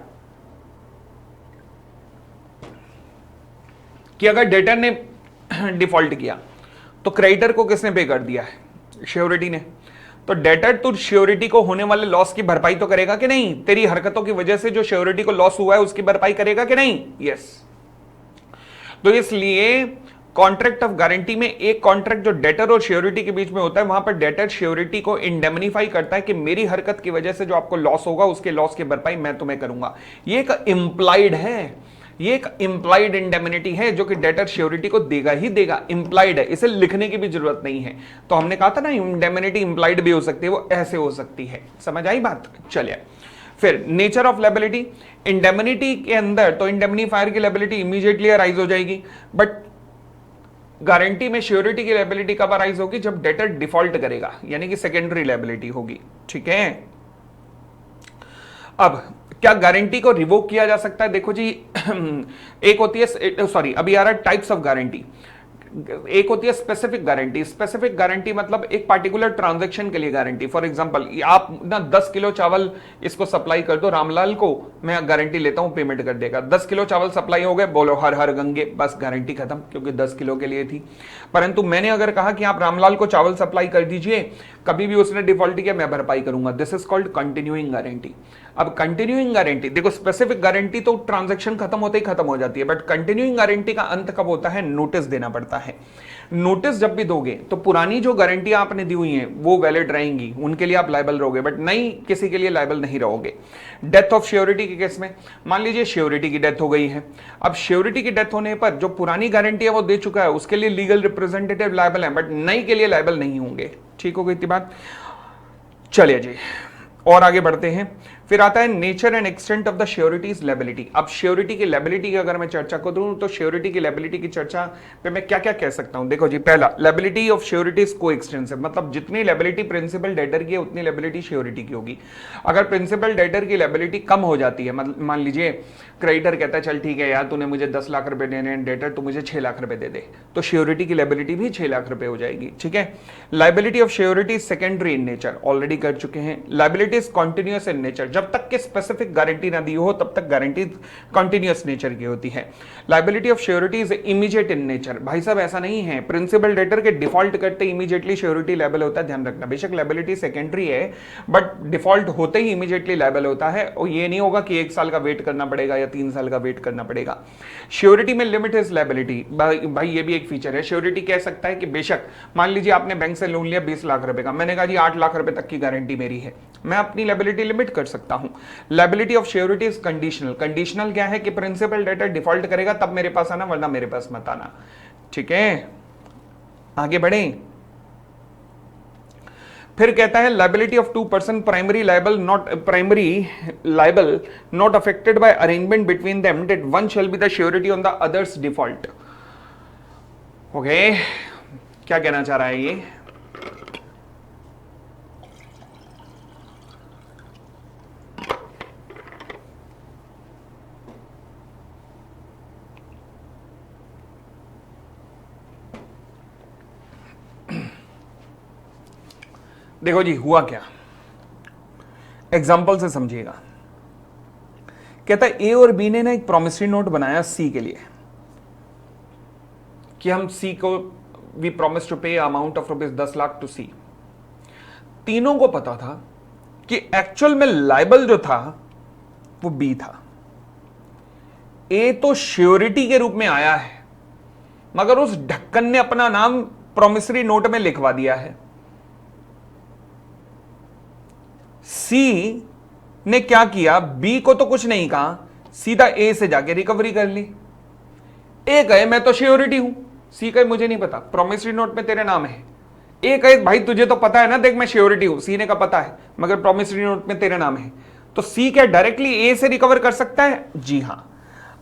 Speaker 1: कि अगर डेटर ने डिफॉल्ट किया तो क्रेडिटर को किसने पे कर दिया है? श्योरिटी ने। तो डेटर तो श्योरिटी को होने वाले लॉस की भरपाई तो करेगा कि नहीं? तेरी हरकतों की वजह से जो श्योरिटी को लॉस हुआ है उसकी भरपाई करेगा कि नहीं? यस। तो इसलिए कॉन्ट्रैक्ट ऑफ गारंटी में एक कॉन्ट्रैक्ट जो डेटर और श्योरिटी के बीच में होता है, वहां पर डेटर श्योरिटी को इंडेमनीफाई करता है कि मेरी हरकत की वजह से जो आपको लॉस होगा उसके लॉस की भरपाई मैं तुम्हें करूंगा। ये एक इंप्लाइड है, ये एक इंप्लाइड इंडेमनिटी है जो कि डेटर श्योरिटी को देगा ही देगा, इंप्लाइड है, इसे लिखने की भी जरूरत नहीं है। तो हमने कहा था ना इंडेमनिटी इंप्लाइड भी हो सकती है, वो ऐसे हो सकती है। समझ आई बात? चलिए फिर नेचर ऑफ लायबिलिटी, इंडेमनिटी के अंदर तो इंडेमनीफायर की लायबिलिटी इमीडिएटली अराइज हो जाएगी, बट गारंटी में श्योरिटी की लायबिलिटी कब अराइज होगी? जब डेटर डिफॉल्ट करेगा, यानी कि सेकेंडरी लायबिलिटी होगी। ठीक है। अब क्या गारंटी को रिवोक किया जा सकता है? देखो जी एक होती है, सॉरी अभी आ रहा है टाइप्स ऑफ गारंटी। एक होती है स्पेसिफिक गारंटी। स्पेसिफिक गारंटी मतलब एक पार्टिकुलर ट्रांजैक्शन के लिए गारंटी। फॉर एग्जांपल आप ना 10 किलो चावल इसको सप्लाई कर दो रामलाल को, मैं गारंटी लेता हूं पेमेंट कर देगा। 10 किलो चावल सप्लाई हो गए, बोलो हर हर गंगे, बस गारंटी खत्म, क्योंकि 10 किलो के लिए थी। परंतु मैंने अगर कहा कि आप रामलाल को चावल सप्लाई कर दीजिए, कभी भी उसने डिफॉल्ट किया मैं भरपाई करूंगा, this is called continuing guarantee. अब कंटिन्यूइंग गारंटी देखो, स्पेसिफिक गारंटी तो ट्रांजैक्शन खत्म होते ही खत्म हो जाती है, बट कंटिन्यूइंग गारंटी का अंत कब होता है? नोटिस देना पड़ता है। नोटिस जब भी दोगे तो पुरानी जो गारंटी आपने दी हुई है वो वैलिड रहेंगी, उनके लिए आप लायबल रहोगे, बट नई किसी के लिए लायबल नहीं रहोगे। डेथ ऑफ श्योरिटी के केस में मान लीजिए श्योरिटी की डेथ हो गई है, अब श्योरिटी की डेथ होने पर जो पुरानी गारंटी है वो दे चुका है, उसके लिए लीगल रिप्रेजेंटेटिव लायबल है, बट नई के लिए लायबल नहीं होंगे। ठीक हो गई इतनी बात? चलिए जी और आगे बढ़ते हैं। फिर आता है nature and extent of the sureties liability. अब श्योरिटी की लायबिलिटी की अगर मैं चर्चा करूं तो श्योरिटी की लायबिलिटी की चर्चा पे मैं क्या क्या कह सकता हूं? देखो जी, पहला लायबिलिटी ऑफ श्योरिटीज को एक्सटेंसिव, मतलब जितनी लायबिलिटी प्रिंसिपल डेटर की है उतनी लायबिलिटी श्योरिटी की होगी। अगर प्रिंसिपल डेटर की लायबिलिटी कम हो जाती है, मान लीजिए क्रेडिटर कहता है चल ठीक है यार तूने मुझे 10 लाख रुपए देने हैं, डेटर तू मुझे 6 लाख रुपए दे दे, तो श्योरिटी की लायबिलिटी भी 6 लाख रुपए हो जाएगी। ठीक है। Liability of surety secondary in nature, already कर चुके हैं। Liability is continuous in nature, जब तक के स्पेसिफिक गारंटी ना दी हो तब तक गारंटी कॉन्टिन्यूअस नेचर की होती है। Liability of surety is immediate in nature. भाई साहब ऐसा नहीं है प्रिंसिपल डेटर के डिफॉल्ट करते इमीडिएटली श्योरिटी लायबल होता है, ध्यान रखना। बेशक लायबिलिटी सेकेंडरी है बट डिफॉल्ट होते ही इमीडिएटली लायबल होता है, और ये नहीं होगा कि 1 साल का वेट करना पड़ेगा या 3 साल का वेट करना पड़ेगा। श्योरिटी में लिमिट इज लायबिलिटी, भाई ये भी एक फीचर है। श्योरिटी कह सकता है कि बेशक मान लीजिए आपने बैंक से लोन लिया 20 लाख रुपए का, मैंने कहा जी 8 लाख रुपए तक की गारंटी मेरी है, मैं अपनी लायबिलिटी लिमिट कर सकता हूं। Liability of surety is conditional. Conditional क्या है कि प्रिंसिपल डेटर डिफॉल्ट करेगा तब मेरे पास आना, वरना मेरे पास मत आना। ठीक है, आगे बढ़े। फिर कहता है liability of 2 person, primary liable not affected by arrangement between them, that one shall be the surety on the others default. Okay, क्या कहना चाह रहा है ये? देखो जी हुआ क्या, एग्जाम्पल से समझिएगा। कहता है ए और बी ने ना एक प्रॉमिसरी नोट बनाया सी के लिए कि हम सी को वी प्रॉमिस टू पे अमाउंट ऑफ ₹10 लाख टू सी। तीनों को पता था कि एक्चुअल में लायबल जो था वो बी था। ए तो श्योरिटी के रूप में आया है, मगर उस ढक्कन ने अपना नाम प्रॉमिसरी नोट में लिखवा दिया है। सी ने क्या किया, बी को तो कुछ नहीं कहा, सीधा ए से जाके रिकवरी कर ली। ए कहे मैं तो श्योरिटी हूं, सी कहे मुझे नहीं पता, प्रॉमिसरी नोट में तेरे नाम है। ए कहे भाई तुझे तो पता है ना, देख मैं श्योरिटी हूं, सी ने कहा पता है मगर प्रॉमिसरी नोट में तेरे नाम है। तो सी क्या डायरेक्टली ए से रिकवर कर सकता है? जी हां।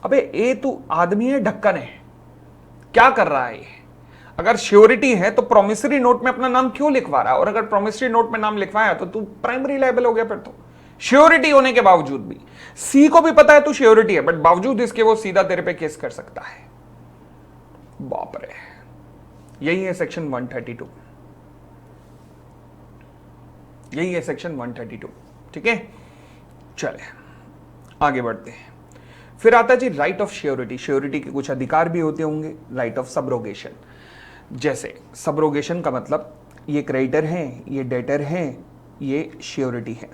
Speaker 1: अबे ए तू आदमी है ढक्कन है, क्या कर रहा है? अगर श्योरिटी है तो प्रॉमिसरी नोट में अपना नाम क्यों लिखवा रहा है? और अगर प्रॉमिसरी नोट में नाम लिखवाया तो तू प्राइमरी लायबल हो गया। फिर तो श्योरिटी होने के बावजूद भी सी को भी पता है तू श्योरिटी है, बट बावजूद इसके वो सीधा तेरे पे केस कर सकता है। बाप रे, यही है सेक्शन 132, यही है सेक्शन 132। ठीक है, चले आगे बढ़ते हैं। फिर आता है जी राइट ऑफ श्योरिटी। श्योरिटी के कुछ अधिकार भी होते होंगे। राइट ऑफ सबरोगेशन, जैसे सबरोगेशन का मतलब ये क्रेडिटर है, ये डेटर है, ये श्योरिटी है।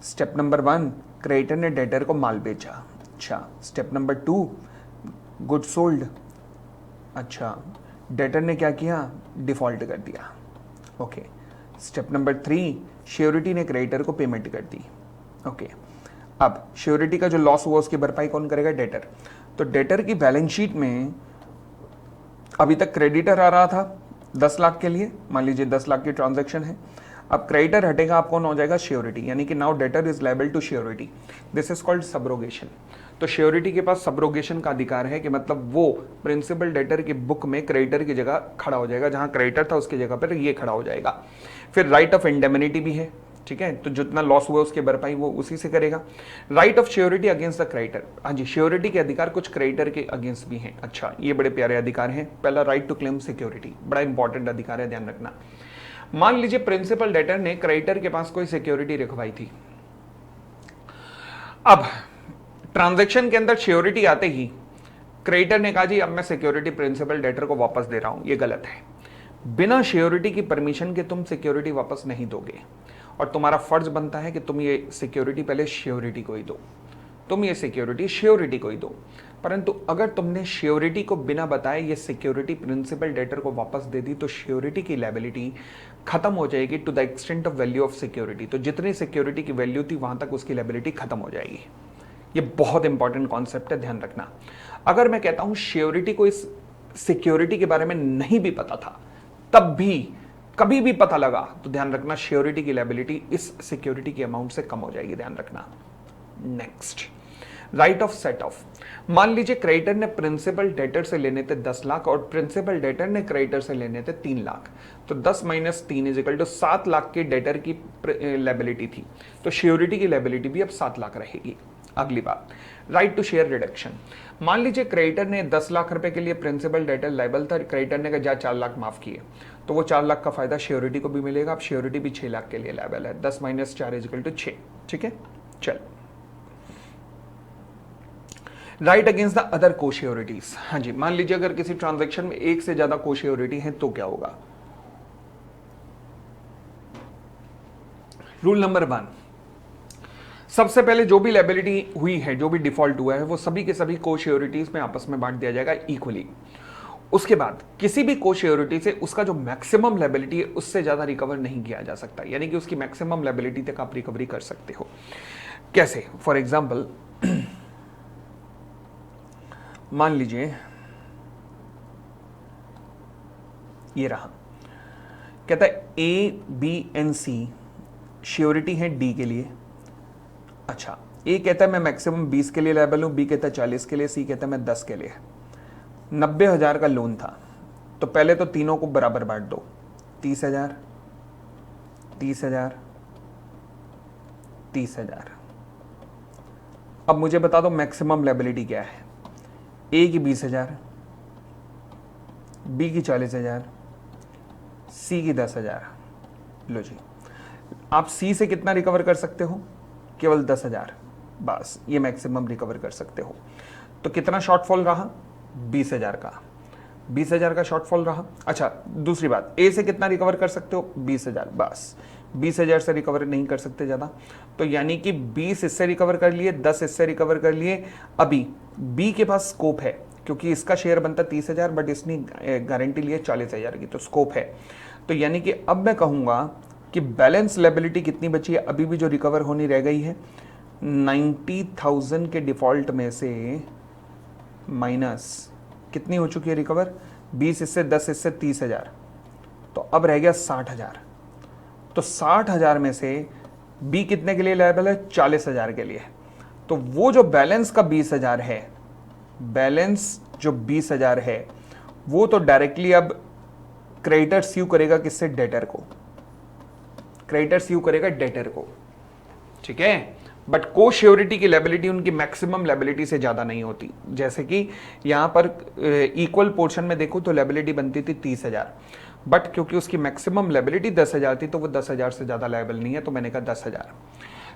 Speaker 1: स्टेप नंबर 1, क्रेडिटर ने डेटर को माल बेचा। अच्छा, स्टेप नंबर 2, गुड सोल्ड। अच्छा, डेटर ने क्या किया, डिफॉल्ट कर दिया। ओके। स्टेप नंबर 3, श्योरिटी ने क्रेडिटर को पेमेंट कर दी। ओके। अब श्योरिटी का जो लॉस हुआ उसकी भरपाई कौन करेगा, डेटर। तो डेटर की बैलेंस शीट में अभी तक क्रेडिटर आ रहा था 10 लाख के लिए, मान लीजिए 10 लाख की ट्रांजैक्शन है। अब क्रेडिटर हटेगा, आप कौन हो जाएगा, श्योरिटी, यानी कि now debtor is liable to surety. This is called subrogation. तो श्योरिटी के पास सबरोगेशन का अधिकार है कि मतलब वो प्रिंसिपल डेटर की बुक में क्रेडिटर की जगह खड़ा हो जाएगा, जहां क्रेडिटर था उसकी जगह पर ये खड़ा हो जाएगा। फिर राइट ऑफ इंडेमिनिटी भी है, ठीक है, तो जितना लॉस हुआ उसकी भरपाई वो उसी से करेगा। Right of surety against the creditor, हाँ जी, श्योरिटी के अधिकार कुछ क्रेडिटर के अगेंस्ट भी हैं। अच्छा, ये बड़े प्यारे अधिकार हैं। पहला राइट टू क्लेम सिक्योरिटी, बड़ा इंपॉर्टेंट अधिकार है, ध्यान रखना। मान लीजिए प्रिंसिपल डेटर ने क्रेडिटर के पास कोई सिक्योरिटी रखवाई थी। अब ट्रांजैक्शन के अंदर श्योरिटी आते ही क्रेडिटर ने कहा जी अब मैं सिक्योरिटी प्रिंसिपल डेटर को वापस दे रहा हूं, ये गलत है। बिना श्योरिटी की परमिशन के तुम सिक्योरिटी वापस नहीं दोगे, और तुम्हारा फर्ज बनता है कि तुम ये सिक्योरिटी पहले श्योरिटी को ही दो, तुम ये सिक्योरिटी श्योरिटी को ही दो। परंतु अगर तुमने श्योरिटी को बिना बताए ये सिक्योरिटी प्रिंसिपल डेटर को वापस दे दी तो श्योरिटी की लायबिलिटी खत्म हो जाएगी to the extent of value of security. तो जितनी सिक्योरिटी की वैल्यू थी वहां तक उसकी लायबिलिटी खत्म हो जाएगी। ये बहुत इंपॉर्टेंट कॉन्सेप्ट है, ध्यान रखना। अगर मैं कहता हूं श्योरिटी को इस सिक्योरिटी के बारे में नहीं भी पता था, तब भी कभी भी पता लगा, तो ध्यान रखना श्योरिटी की लायबिलिटी इस सिक्योरिटी की अमाउंट से कम हो जाएगी, ध्यान रखना। Next, right of set of. मान लीजिए क्रेडिटर ने प्रिंसिपल डेटर से लेने थे 10 लाख और प्रिंसिपल डेटर ने क्रेडिटर से लेने थे 3 लाख। तो 10 - 3 इक्वल टू 7 लाख की डेटर की लायबिलिटी थी, तो श्योरिटी की लायबिलिटी भी अब 7 लाख रहेगी। अगली बात, राइट टू शेयर रिडक्शन। मान लीजिए क्रेडिटर ने 10 लाख रुपए के लिए प्रिंसिपल डेटर लायबल था, क्रेडिटर ने कहा जा 4 लाख माफ किए, तो वो 4 लाख का फायदा श्योरिटी को भी मिलेगा। अब श्योरिटी भी 6 लाख के लिए लायबल है। 10 - 4 इक्वल टू 6, ठीक है। चल, राइट अगेंस्ट द अदर कोश्योरिटीज। हाँ जी, मान लीजिए अगर किसी ट्रांजैक्शन में एक से ज्यादा कोश्योरिटी है तो क्या होगा। रूल नंबर 1, सबसे पहले जो भी लायबिलिटी हुई है, जो भी डिफॉल्ट हुआ है, वो सभी के सभी कोश्योरिटीज में आपस में बांट दिया जाएगा इक्वली। उसके बाद किसी भी कोश्योरिटी से उसका जो मैक्सिमम लायबिलिटी है उससे ज्यादा रिकवर नहीं किया जा सकता, यानी कि उसकी मैक्सिमम लायबिलिटी तक आप रिकवरी कर सकते हो। कैसे, फॉर एग्जाम्पल मान लीजिए ये रहा, कहता है A B and C surety है डी के लिए। अच्छा, ए कहता है मैं मैक्सिमम 20 के लिए लायबल हूं, बी कहता है 40 के लिए, सी कहता है मैं 10 के लिए। 90,000 का लोन था, तो पहले तो तीनों को बराबर बांट दो, 30,000, 30,000, 30,000। अब मुझे बता दो मैक्सिमम लायबिलिटी क्या है। ए की 20,000, बी की 40,000, सी की 10,000। लो जी, आप सी से कितना रिकवर कर सकते हो, केवल 10,000, बस ये मैक्सिमम रिकवर कर सकते हो। तो कितना शॉर्टफॉल रहा, 20,000 का, 20,000 का शॉर्टफॉल रहा। अच्छा, दूसरी बात, ए से कितना रिकवर कर सकते हो, 20,000, बस 20,000 से रिकवर नहीं कर सकते ज्यादा। तो यानी कि 20 इससे रिकवर कर लिए, 10 इससे रिकवर कर लिए। अभी बी के पास स्कोप है, क्योंकि इसका शेयर बनता 30,000 बट इसने गारंटी लिए 40,000 की, तो स्कोप है। तो यानी कि अब मैं कहूंगा कि बैलेंस लायबिलिटी कितनी बची है, अभी भी जो रिकवर होनी रह गई है 90,000 के डिफॉल्ट में से माइनस कितनी हो चुकी है रिकवर, 20 इससे 10 इससे 30,000, तो अब रह गया 60,000। तो 60,000 में से बी कितने के लिए लायबल है, 40,000 के लिए। तो वो जो बैलेंस का 20,000 है, बैलेंस जो 20,000 है वो तो डायरेक्टली अब क्रेडिटर स्यू करेगा किससे, डेटर को। क्रेडिटर स्यू करेगा डेटर को, ठीक है। बट कोश्योरिटी की लायबिलिटी उनकी मैक्सिमम लायबिलिटी से ज्यादा नहीं होती। जैसे कि यहां पर इक्वल पोर्शन में देखो तो लायबिलिटी बनती थी 30,000, बट क्योंकि उसकी मैक्सिमम लायबिलिटी 10,000 थी तो वो 10,000 से ज्यादा लायबल नहीं है, तो मैंने कहा 10,000।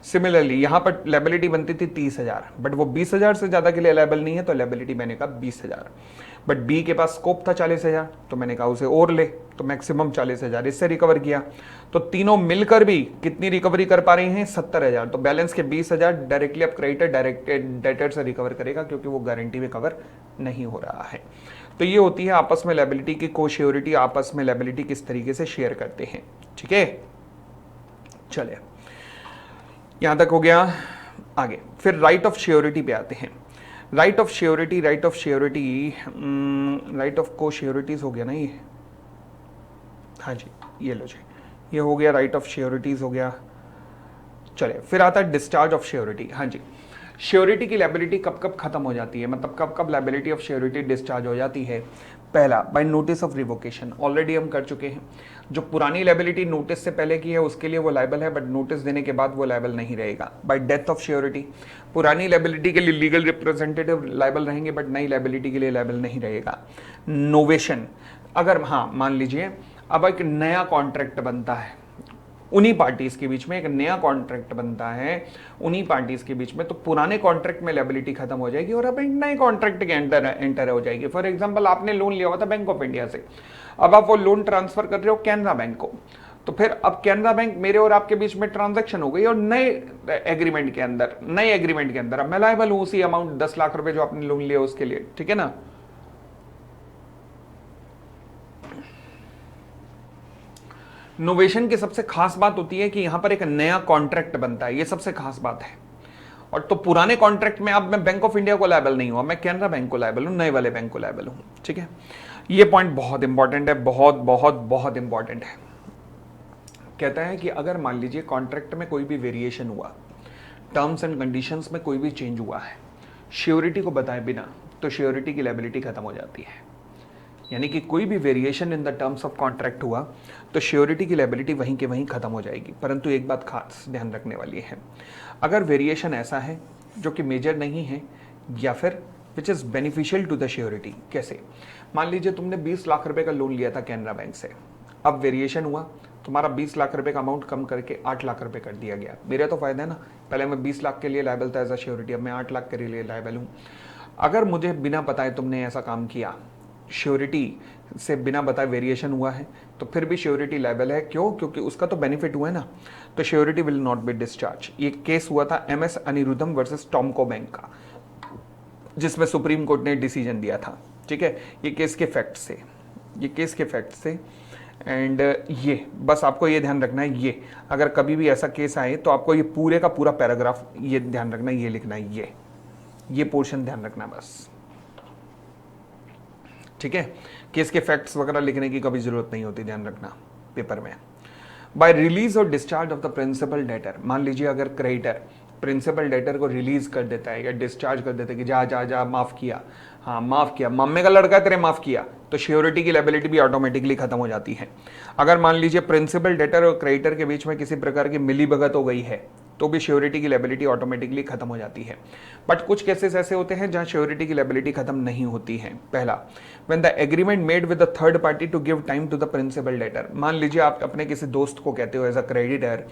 Speaker 1: सिमिलरली यहां पर लायबिलिटी बनती थी 30,000, बट वो 20,000 से ज्यादा के लिए लायबल नहीं है, तो लायबिलिटी मैंने कहा 20,000। बट बी के पास स्कोप था 40,000, तो मैंने कहा उसे और ले, तो मैक्सिमम 40,000 इससे रिकवर किया। तो तीनों मिलकर भी कितनी रिकवरी कर पा रही हैं? 70,000। तो बैलेंस के 20,000 डायरेक्टली अब क्रेडिटर डायरेक्ट डेटर से रिकवर करेगा, क्योंकि वो गारंटी में कवर नहीं हो रहा है। तो ये होती है आपस में लायबिलिटी की कोश्योरिटी, आपस में लायबिलिटी किस तरीके से शेयर करते हैं। ठीक है, चलिए यहां तक हो गया। आगे फिर राइट ऑफ श्योरिटी पे आते हैं। Right of surety, right of surety, right of को श्योरिटीज हो गया ना ये, हाँ जी ये लो जी, ये हो गया राइट ऑफ श्योरिटीज हो गया। चले फिर आता है डिस्चार्ज ऑफ श्योरिटी। हाँ जी, श्योरिटी की लायबिलिटी कब कब खत्म हो जाती है, मतलब कब कब लायबिलिटी ऑफ श्योरिटी डिस्चार्ज हो जाती है? पहला, by notice of revocation, already हम कर चुके हैं। जो पुरानी लायबिलिटी नोटिस से पहले की है उसके लिए वो लायबल है, बट नोटिस देने के बाद वो लायबल नहीं रहेगा। बाय डेथ ऑफ श्योरिटी, पुरानी लायबिलिटी के लिए लीगल रिप्रेजेंटेटिव लायबल रहेंगे, बट नई लायबिलिटी के लिए लायबल नहीं रहेगा। नोवेशन, अगर हाँ मान लीजिए अब एक नया कॉन्ट्रैक्ट बनता है उन्हीं पार्टीज के बीच में, एक नया कॉन्ट्रैक्ट बनता है उन्हीं पार्टीज के बीच में, तो पुराने कॉन्ट्रैक्ट में लायबिलिटी खत्म हो जाएगी और अब एक नए कॉन्ट्रैक्ट के एंटर हो जाएगी। फॉर एग्जांपल आपने लोन लिया हुआ था बैंक ऑफ इंडिया से, अब आप वो लोन ट्रांसफर कर रहे हो कैनरा बैंक को, तो फिर अब कैनरा बैंक मेरे और आपके बीच में ट्रांजैक्शन हो गई और नए एग्रीमेंट के अंदर अब मैं लायबल हूं उसी अमाउंट 10 लाख रुपए जो आपने लोन लिया उसके लिए। ठीक है ना। नोवेशन की सबसे खास बात होती है कि यहां पर एक नया कॉन्ट्रैक्ट बनता है, ये सबसे खास बात है। और तो पुराने कॉन्ट्रैक्ट में अब मैं बैंक ऑफ इंडिया को लायबल नहीं हुआ, मैं कैनरा बैंक को लायबल हूं, नए वाले बैंक को लायबल हूं। ठीक है, ये पॉइंट बहुत इंपॉर्टेंट है, बहुत बहुत बहुत इंपॉर्टेंट है। कहता है कि अगर मान लीजिए कॉन्ट्रैक्ट में कोई भी वेरिएशन हुआ, टर्म्स एंड कंडीशंस में कोई भी चेंज हुआ है, श्योरिटी को बताए बिना, तो श्योरिटी की लायबिलिटी खत्म हो जाती है। यानी कि कोई भी variation in the terms of contract हुआ तो श्योरिटी की लायबिलिटी वहीं के वहीं खत्म हो जाएगी। परंतु एक बात खास ध्यान रखने वाली है, अगर वेरिएशन ऐसा है जो कि मेजर नहीं है या फिर which is beneficial to the surety. कैसे? मान लीजिए तुमने 20 लाख रुपए का लोन लिया था कैनरा बैंक से, अब वेरिएशन हुआ, तुम्हारा 20 लाख रुपए का अमाउंट कम करके 8 लाख रुपए कर दिया गया। मेरा तो फायदा है ना, पहले मैं 20 लाख के लिए लायबल था एज अ श्योरिटी, अब मैं 8 लाख के लिए लायबल हूं। अगर मुझे बिना बताए तुमने ऐसा काम किया, श्योरिटी से बिना बताए वेरिएशन हुआ है, तो फिर भी श्योरिटी लायबल है। क्यों? क्योंकि उसका तो बेनिफिट हुआ है ना, तो surety will not be discharge. ये केस हुआ था MS अनिरुद्धम वर्सेस टॉमको बैंक का, जिसमें सुप्रीम कोर्ट ने डिसीजन दिया था। ठीक है, ये केस के फैक्ट से एंड ये बस आपको ये ध्यान रखना है, ये अगर कभी भी ऐसा केस आए तो आपको ये पूरे का पूरा पैराग्राफ ये ध्यान रखना है, ये लिखना है, ये पोर्शन ध्यान रखना बस। ठीक है, केस के फैक्ट्स वगैरह लिखने की कभी जरूरत नहीं होती, ध्यान रखना पेपर में। बाय रिलीज और discharge of the principal debtor, मान लीजिए अगर क्रेडिटर प्रिंसिपल डेटर को रिलीज कर देता है या डिस्चार्ज कर देता है कि जा जा जा माफ किया, हाँ माफ किया, मम्मी का लड़का है तेरे माफ किया, तो श्योरिटी की लायबिलिटी भी ऑटोमेटिकली खत्म हो जाती है। अगर मान लीजिए प्रिंसिपल डेटर और क्रेडिटर के बीच में किसी प्रकार की मिलीभगत हो गई है, तो भी श्योरिटी की लायबिलिटी ऑटोमेटिकली खत्म हो जाती है। बट कुछ केसेस ऐसे होते हैं जहां श्योरिटी की लायबिलिटी खत्म नहीं होती है। पहला, when the agreement made with the third party to give time to the principal debtor, मान लीजिए आप अपने किसी दोस्त को कहते हो एज अ क्रेडिटर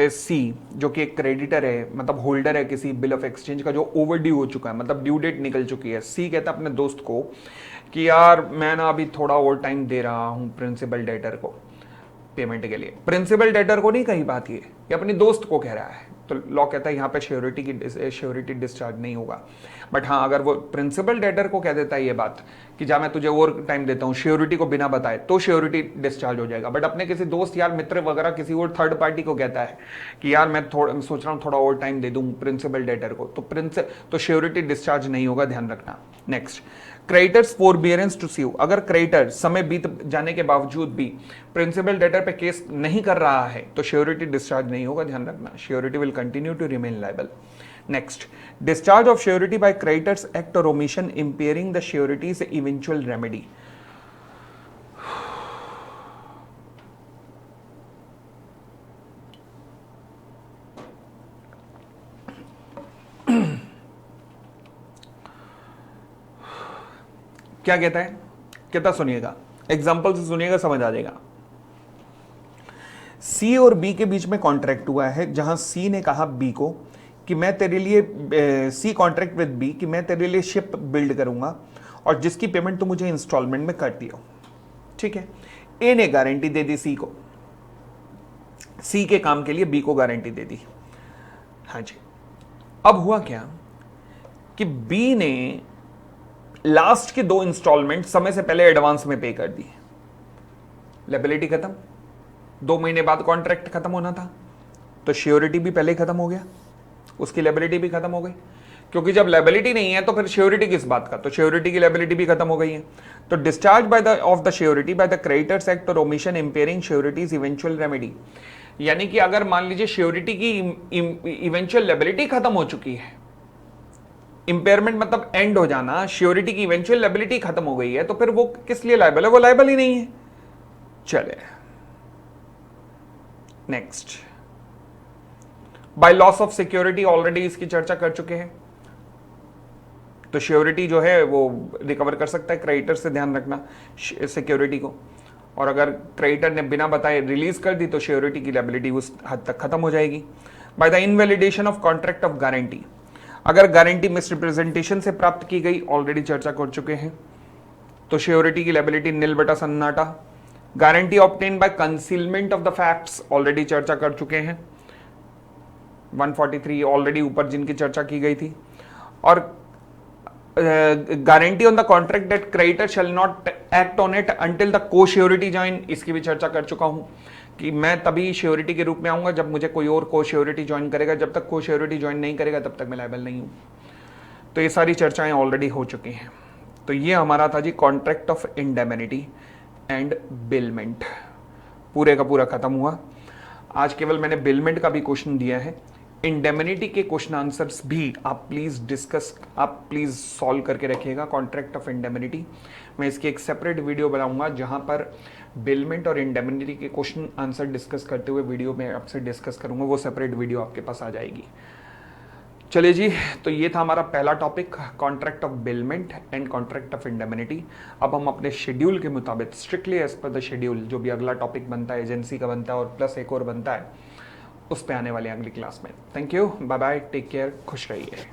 Speaker 1: सी, जो कि एक क्रेडिटर है, मतलब होल्डर है किसी बिल ऑफ एक्सचेंज का जो ओवर ड्यू हो चुका है, मतलब ड्यू डेट निकल चुकी है। सी कहता है अपने दोस्त को कि यार मैं ना अभी थोड़ा और टाइम दे रहा हूं प्रिंसिपल डेटर को पेमेंट के लिए। प्रिंसिपल डेटर को नहीं कही बात, ये अपने दोस्त को कह रहा है, तो लॉ कहता है यहाँ पे श्योरिटी डिस्चार्ज नहीं होगा। बट हाँ, अगर वो प्रिंसिपल डेटर को कह देता है ये बात कि जा मैं तुझे और टाइम देता हूँ श्योरिटी को बिना बताए, तो श्योरिटी डिस्चार्ज हो जाएगा। बट अपने किसी दोस्त यार मित्र वगैरह किसी और थर्ड पार्टी को कहता है कि यार मैं सोच रहा हूँ थोड़ा और टाइम दे दूँ प्रिंसिपल डेटर को, तो श्योरिटी डिस्चार्ज नहीं होगा, ध्यान रखना। नेक्स्ट, क्रेडिटर्स फोरबियरेंस टू स्यू, अगर क्रेडिटर समय बीत जाने के बावजूद भी प्रिंसिपल डेटर पे केस नहीं कर रहा है तो श्योरिटी डिस्चार्ज नहीं होगा, ध्यान रखना। Surety will continue to remain liable. Next, discharge of surety by creditor's act और omission impairing the surety's eventual remedy. क्या कहता है? कहता सुनिएगा, एग्जाम्पल से सुनिएगा, समझ आ जाएगा। C सी और बी के बीच में कॉन्ट्रैक्ट हुआ है, जहां सी ने कहा बी को कि मैं तेरे लिए, सी कॉन्ट्रैक्ट विद बी कि मैं तेरे लिए शिप बिल्ड करूंगा और जिसकी पेमेंट तो मुझे इंस्टॉलमेंट में कर दियो। ठीक है, ए ने गारंटी दे दी सी को, सी के काम के लिए बी को गारंटी दे दी। हाँ जी, अब हुआ क्या कि बी ने लास्ट के 2 इंस्टॉलमेंट समय से पहले एडवांस में पे कर दी, लायबिलिटी खत्म। 2 महीने बाद कॉन्ट्रैक्ट खत्म होना था, तो श्योरिटी भी पहले ही खत्म हो गया, उसकी लायबिलिटी भी खत्म हो गई, क्योंकि जब लायबिलिटी नहीं है तो फिर श्योरिटी किस बात का, तो श्योरिटी की लायबिलिटी भी खत्म हो गई है। तो discharge by the of the surety by the creditor's act और omission impairing surety's eventual remedy, यानी कि अगर मान लीजिए श्योरिटी की इवेंचुअल लायबिलिटी खत्म हो चुकी है, इंपेयरमेंट मतलब एंड हो जाना, श्योरिटी की इवेंचुअल लायबिलिटी खत्म हो गई है, तो फिर वो किस लिए लायबल है, वो लायबल ही नहीं है। चले next, by loss of security, already इसकी चर्चा कर चुके हैं। तो श्योरिटी जो है वो रिकवर कर सकता है क्रेडिटर से, ध्यान रखना सिक्योरिटी को, और अगर क्रेडिटर ने बिना बताए रिलीज कर दी तो श्योरिटी की लायबिलिटी उस हद तक खत्म हो जाएगी। By the invalidation of contract of guarantee, अगर गारंटी मिसरिप्रेजेंटेशन से प्राप्त की गई, ऑलरेडी चर्चा कर चुके हैं, तो श्योरिटी की लायबिलिटी नील बटा सन्नाटा। Guarantee obtain bye concealment of the facts, already चर्चा कर चुके हैं, 143 ऑलरेडी ऊपर जिनकी चर्चा की गई थी। और guarantee on the contract that creditor shall not act on it until the को श्योरिटी ज्वाइन, इसकी भी चर्चा कर चुका हूं कि मैं तभी श्योरिटी के रूप में आऊंगा जब मुझे कोई और को श्योरिटी ज्वाइन करेगा, जब तक को श्योरिटी ज्वाइन नहीं करेगा तब तक मैं लायबल नहीं हूं। तो ये सारी चर्चाएं ऑलरेडी हो चुकी हैं। तो ये हमारा था जी कॉन्ट्रैक्ट ऑफ इंडेमनिटी एंड बिलमेंट, पूरे का पूरा खत्म हुआ। आज केवल मैंने बिलमेंट का भी क्वेश्चन दिया है, इंडेमनिटी के क्वेश्चन आंसर्स भी आप प्लीज सॉल्व करके रखिएगा। कॉन्ट्रैक्ट ऑफ इंडेमनिटी मैं इसकी एक सेपरेट वीडियो बनाऊंगा जहां पर बिलमेंट और इंडेमनिटी के क्वेश्चन आंसर डिस्कस करते हुए वीडियो में आपसे डिस्कस करूंगा, वो सेपरेट वीडियो आपके पास आ जाएगी। चलिए जी, तो ये था हमारा पहला topic, contract of bailment and contract of indemnity. अब हम अपने शेड्यूल के मुताबिक strictly as per the schedule, जो भी अगला टॉपिक बनता है एजेंसी का बनता है और प्लस एक और बनता है, उस पे आने वाले अगली क्लास में। Thank you, bye bye, take care, खुश रहिए।